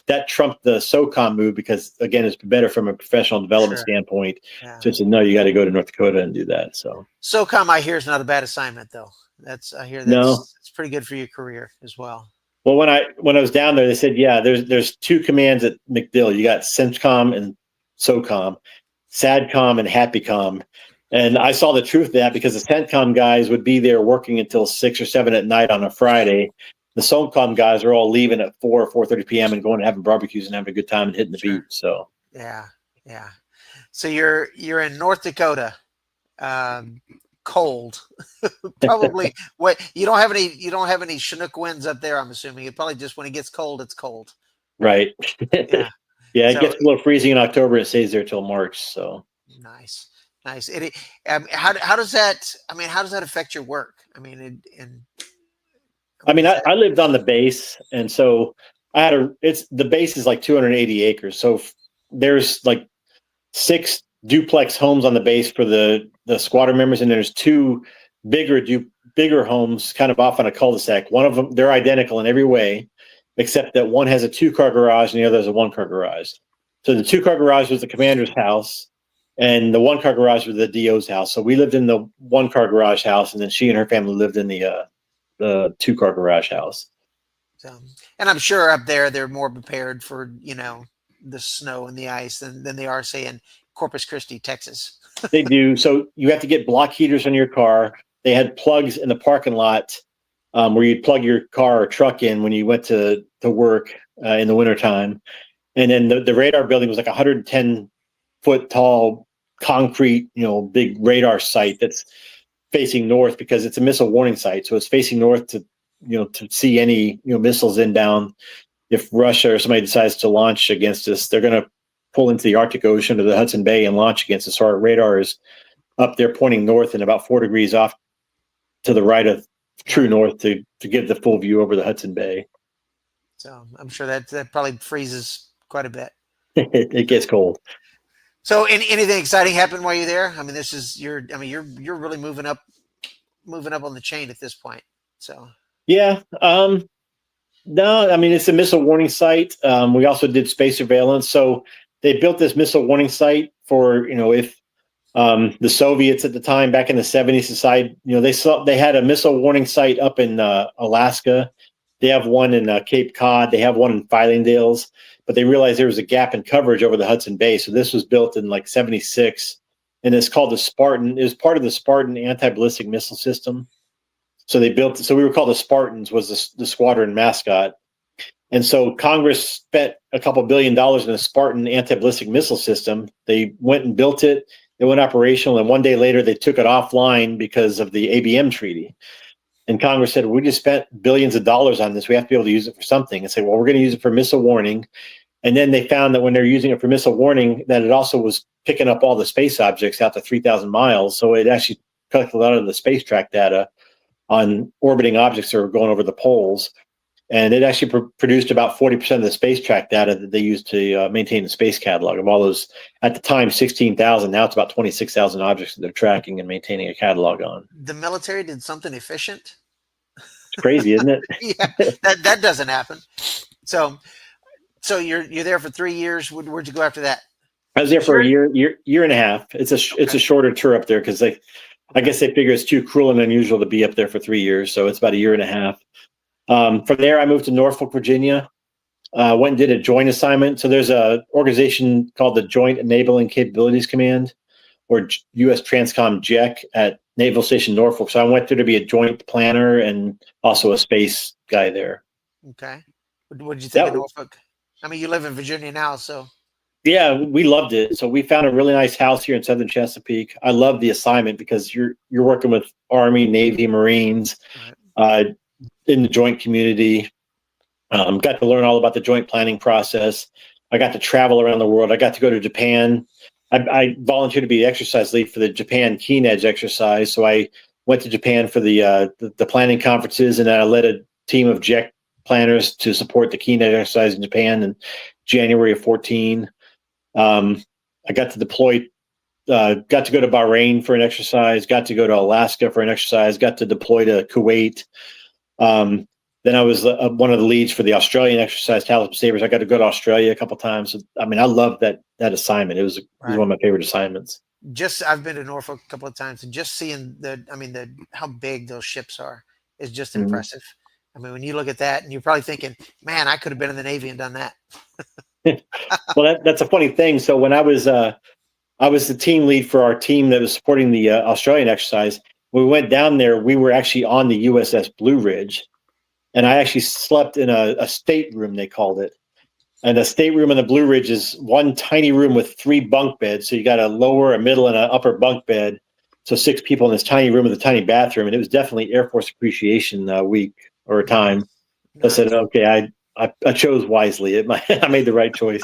that trumped the SOCOM move because, again, it's better from a professional development standpoint. Yeah. So I said, no, you got to go to North Dakota and do that. So SOCOM, I hear, is not a bad assignment, though. I hear it's pretty good for your career as well. Well, when I was down there, they said, yeah, there's 2 commands at MacDill. You got CENTCOM and SOCOM, SADCOM and HAPPYCOM. And I saw the truth of that because the CENTCOM guys would be there working until 6 or 7 at night on a Friday. The SOCOM guys are all leaving at 4 or 4:30 p.m. and going and having barbecues and having a good time and hitting the beach. So yeah. So you're in North Dakota, cold, probably. What you don't have any Chinook winds up there. I'm assuming it probably just when it gets cold, it's cold. Right. Yeah. It gets a little freezing in October. It stays there till March. So nice. How does that? I mean, how does that affect your work? I mean, I lived on the base, and so the base is like 280 acres. So there's like 6 duplex homes on the base for the squadron members, and there's 2 bigger homes kind of off on a cul-de-sac. One of them, they're identical in every way, except that one has a 2-car garage and the other has a 1-car garage. So the 2-car garage was the commander's house, and the 1-car garage was the DO's house. So we lived in the 1-car garage house, and then she and her family lived in the 2-car garage house. So, and I'm sure up there they're more prepared for the snow and the ice than they are, say, in Corpus Christi, Texas. They do. So you have to get block heaters on your car. They had plugs in the parking lot where you'd plug your car or truck in when you went to work in the wintertime. And then the radar building was like 110-foot tall concrete, big radar site that's facing north because it's a missile warning site. So it's facing north to see any, missiles inbound. If Russia or somebody decides to launch against us, they're going to pull into the Arctic Ocean or the Hudson Bay and launch against us. So our radar is up there pointing north and about 4 degrees off to the right of true north to get the full view over the Hudson Bay. So I'm sure that probably freezes quite a bit. It gets cold. So anything exciting happened while you're there? I mean, you're really moving up on the chain at this point. So yeah. No, I mean, it's a missile warning site. We also did space surveillance. So they built this missile warning site for, if the Soviets at the time, back in the 70s, decided, they had a missile warning site up in Alaska. They have one in Cape Cod. They have one in Filingdales. But they realized there was a gap in coverage over the Hudson Bay. So this was built in like 76. And it's called the Spartan. It was part of the Spartan anti-ballistic missile system. So they built, so we were called the Spartans, was the squadron mascot. And so Congress spent a couple $1 billion in a Spartan anti-ballistic missile system. They went and built it. It went operational. And one day later, they took it offline because of the ABM treaty. And Congress said, we just spent billions of dollars on this. We have to be able to use it for something. And say, well, we're going to use it for missile warning. And then they found that when they're using it for missile warning, that it also was picking up all the space objects out to 3,000 miles. So it actually collected a lot of the space track data on orbiting objects that are going over the poles. And it actually produced about 40% of the space track data that they used to maintain the space catalog of all those, at the time, 16,000. Now it's about 26,000 objects that they're tracking and maintaining a catalog on. The military did something efficient. It's crazy, isn't it? Yeah, that doesn't happen. So you're there for 3 years. Where'd you go after that? I was there for a year and a half. It's a shorter tour up there because I guess they figure it's too cruel and unusual to be up there for 3 years. So it's about a year and a half. From there, I moved to Norfolk, Virginia. Went and did a joint assignment. So there's a organization called the Joint Enabling Capabilities Command, or US Transcom JEC, at Naval Station Norfolk. So I went there to be a joint planner and also a space guy there. Okay. What did you think of Norfolk? I mean, you live in Virginia now, so. Yeah, we loved it. So we found a really nice house here in Southern Chesapeake. I love the assignment because you're working with Army, Navy, Marines, in the joint community. Got to learn all about the joint planning process. I got to travel around the world. I got to go to Japan. I volunteered to be the exercise lead for the Japan Keen Edge exercise. So I went to Japan for the planning conferences, and I led a team of JEC planners to support the Keen Edge exercise in Japan in January of 14. I got to deploy, got to go to Bahrain for an exercise, got to go to Alaska for an exercise, got to deploy to Kuwait. Then I was one of the leads for the Australian exercise, Talisman Sabres. I got to go to Australia a couple of times. I mean, I loved that assignment. It was one of my favorite assignments. I've been to Norfolk a couple of times, and just seeing how big those ships are is just impressive. I mean, when you look at that, and you're probably thinking, man, I could have been in the Navy and done that. Well, that's a funny thing. So when I was the team lead for our team that was supporting the Australian exercise, when we went down there, we were actually on the USS Blue Ridge, and I actually slept in a stateroom, they called it. And a stateroom in the Blue Ridge is one tiny room with 3 bunk beds. So you got a lower, a middle, and an upper bunk bed. So 6 people in this tiny room with a tiny bathroom. And it was definitely Air Force Appreciation Week or time. Nice. I said, okay, I chose wisely. I made the right choice.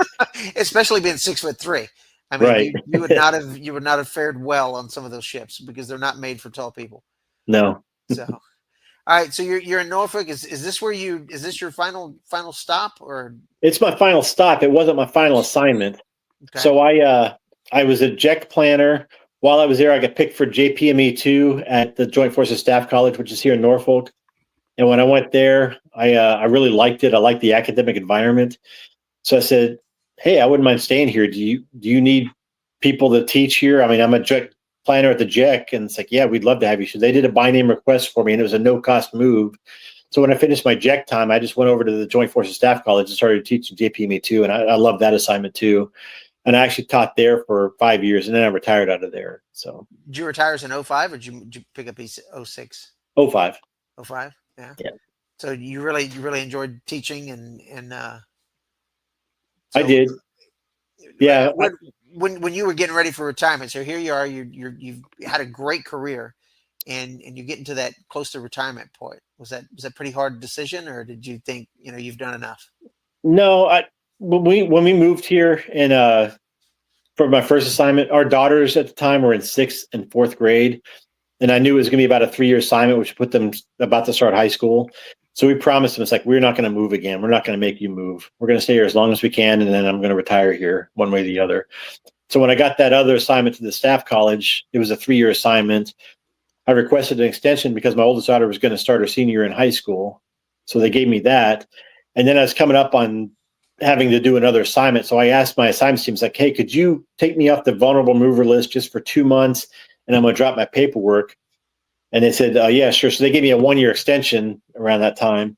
Especially being 6'3". I mean, right. you would not have fared well on some of those ships because they're not made for tall people. No. So, all right. So you're in Norfolk. Is this your final stop, or? It's my final stop. It wasn't my final assignment. Okay. So I was a JEC planner. While I was there, I got picked for JPME II at the Joint Forces Staff College, which is here in Norfolk. And when I went there, I really liked it. I liked the academic environment. So I said, hey, I wouldn't mind staying here. Do you need people to teach here? I mean, I'm a JEC planner at the JEC, and it's like, yeah, we'd love to have you. So they did a by name request for me, and it was a no cost move. So when I finished my JEC time, I just went over to the Joint Forces Staff College and started teaching JPME II, and I love that assignment too. And I actually taught there for 5 years, and then I retired out of there. So did you retire in 05, or did you pick up 06? 05. 05. Yeah. Yeah. So you really enjoyed teaching and I did. Yeah. when you were getting ready for retirement, so here you are, you've had a great career, and you're getting to that close to retirement point. Was that pretty hard decision, or did you think you've done enough? No, when we moved here and for my first assignment, our daughters at the time were in 6th and 4th grade, and I knew it was going to be about a 3-year assignment, which put them about to start high school. So we promised them, it's like, we're not going to move again. We're not going to make you move. We're going to stay here as long as we can, and then I'm going to retire here one way or the other. So when I got that other assignment to the staff college, it was a 3-year assignment. I requested an extension because my oldest daughter was going to start her senior year in high school. So they gave me that. And then I was coming up on having to do another assignment. So I asked my assignments team, like, hey, could you take me off the vulnerable mover list just for 2 months? And I'm going to drop my paperwork. And they said, yeah, sure. So they gave me a 1-year extension around that time.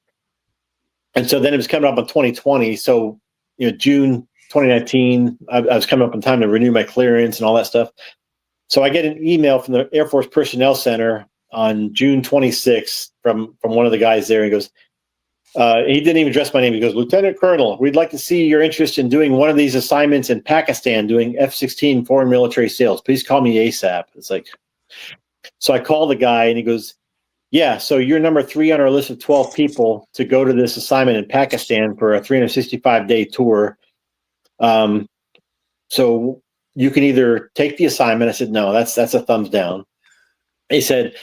And so then it was coming up on 2020. So, June 2019, I was coming up in time to renew my clearance and all that stuff. So I get an email from the Air Force Personnel Center on June 26th from one of the guys there. He goes, he didn't even address my name. He goes, Lieutenant Colonel, we'd like to see your interest in doing one of these assignments in Pakistan, doing F-16 foreign military sales. Please call me ASAP. It's like, so I call the guy and he goes, yeah, so you're number 3 on our list of 12 people to go to this assignment in Pakistan for a 365-day tour. So you can either take the assignment. I said, no, that's a thumbs down. He said,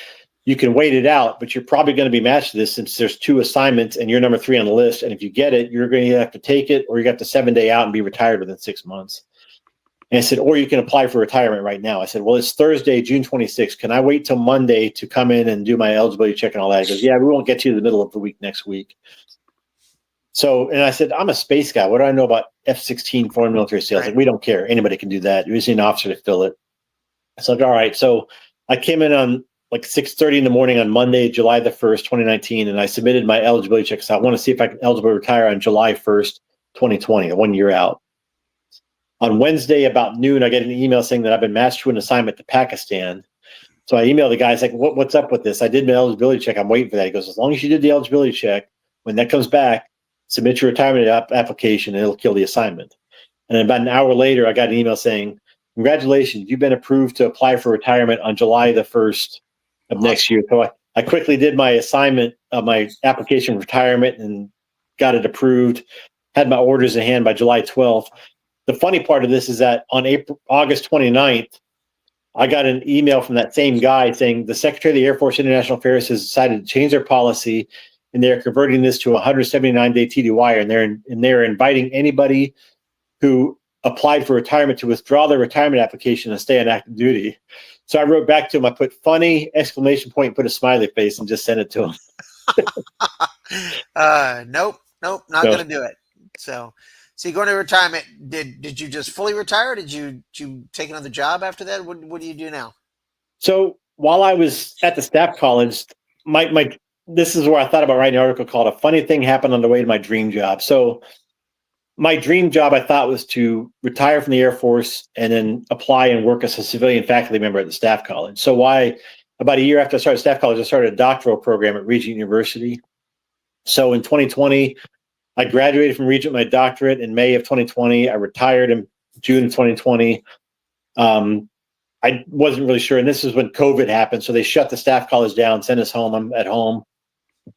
you can wait it out, but you're probably going to be matched to this since there's 2 assignments and you're number 3 on the list. And if you get it, you're going to have to take it, or you got to 7-day out and be retired within 6 months. And I said, or you can apply for retirement right now. I said, well, it's Thursday, June 26th. Can I wait till Monday to come in and do my eligibility check and all that? He goes, yeah, we won't get to you in the middle of the week next week. So, and I said, I'm a space guy. What do I know about F-16 foreign military sales? Right. Like, we don't care. Anybody can do that. You just need an officer to fill it. It's like, all right. So I came in on like 6:30 in the morning on Monday, July the 1st, 2019, and I submitted my eligibility check. So I want to see if I can eligible to retire on July 1st, 2020, 1 year out. On Wednesday about noon, I get an email saying that I've been matched to an assignment to Pakistan. So I emailed the guy, like, what's up with this? I did my eligibility check. I'm waiting for that. He goes, as long as you did the eligibility check, when that comes back, submit your retirement application and it'll kill the assignment. And then about an hour later, I got an email saying, congratulations, you've been approved to apply for retirement on July the 1st of next year. So I quickly did my assignment of my application for retirement and got it approved, had my orders in hand by July 12th. The funny part of this is that on August 29th, I got an email from that same guy saying the Secretary of the Air Force International Affairs has decided to change their policy, and they're converting this to a 179-day TDY, and they're inviting anybody who applied for retirement to withdraw their retirement application and stay on active duty. So I wrote back to him. I put funny exclamation point, put a smiley face, and just sent it to him. Nope, not going to do it. So you're going to retirement. Did you just fully retire? Did you take another job after that? What do you do now? So while I was at the staff college, this is where I thought about writing an article called "A Funny Thing Happened on the Way to My Dream Job." So my dream job, I thought, was to retire from the Air Force and then apply and work as a civilian faculty member at the staff college. So about a year after I started staff college, I started a doctoral program at Regent University. So in 2020, I graduated from Regent, my doctorate in May of 2020. I retired in June of 2020. I wasn't really sure. And this is when COVID happened. So they shut the staff college down, sent us home. I'm at home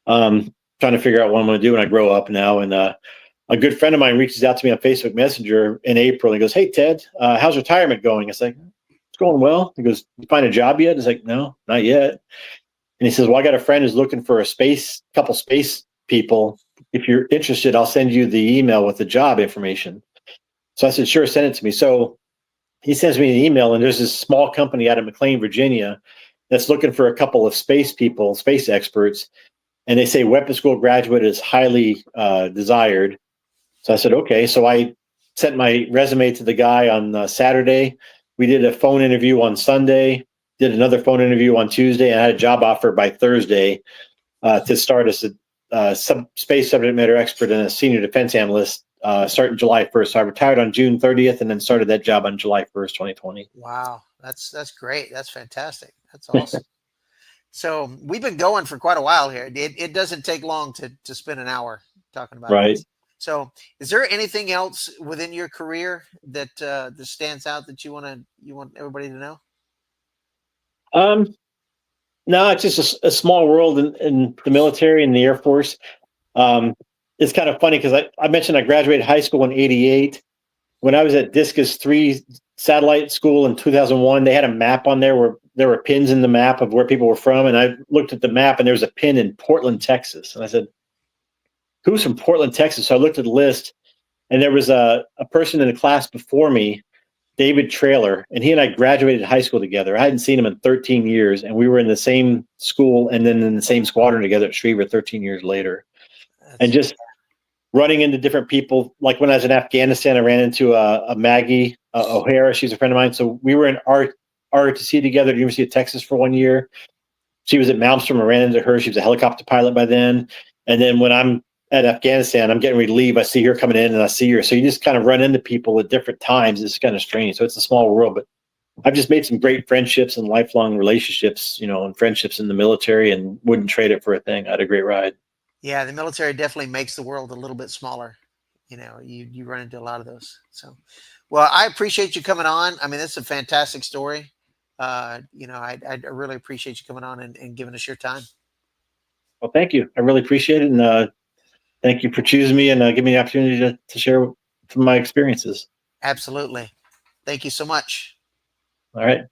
trying to figure out what I'm going to do when I grow up now. And a good friend of mine reaches out to me on Facebook Messenger in April. He goes, hey, Ted, how's retirement going? I was like, it's going well. He goes, you find a job yet? I was like, no, not yet. And he says, well, I got a friend who's looking for a couple space people. If you're interested, I'll send you the email with the job information. So I said, sure, send it to me. So he sends me an email, and there's this small company out of McLean, Virginia, that's looking for a couple of space people, space experts. And they say weapons school graduate is highly desired. So I said, okay. So I sent my resume to the guy on Saturday. We did a phone interview on Sunday, did another phone interview on Tuesday, and I had a job offer by Thursday to start as a space subject matter expert and a senior defense analyst starting July 1st. So I retired on June 30th and then started that job on July 1st, 2020. Wow. That's great. That's fantastic. That's awesome. So we've been going for quite a while here. It doesn't take long to spend an hour talking about right. this. So, is there anything else within your career that stands out that you want everybody to know? Um, no, it's just a small world in the military and the Air Force. Um, it's kind of funny because I mentioned I graduated high school in '88. When I was at Discus 3 satellite school in 2001, they had a map on there where there were pins in the map of where people were from. And I looked at the map and there was a pin in Portland, Texas. And I said, who's from Portland, Texas? So I looked at the list and there was a person in the class before me, David Trailer, and he and I graduated high school together. I hadn't seen him in 13 years, and we were in the same school and then in the same squadron together at Schriever 13 years later. And just running into different people. Like when I was in Afghanistan, I ran into a Maggie O'Hara. She's a friend of mine. So we were in ROTC together at the University of Texas for 1 year. She was at Malmstrom. I ran into her. She was a helicopter pilot by then. And then when I'm at Afghanistan, I'm getting ready to leave. I see her coming in and I see her. So you just kind of run into people at different times. It's kind of strange. So it's a small world, but I've just made some great friendships and lifelong relationships, and friendships in the military, and wouldn't trade it for a thing. I had a great ride. Yeah, the military definitely makes the world a little bit smaller. You run into a lot of those. So, well, I appreciate you coming on. I mean, it's a fantastic story. I really appreciate you coming on and giving us your time. Well, thank you. I really appreciate it. And thank you for choosing me and giving me the opportunity to share some of my experiences. Absolutely. Thank you so much. All right.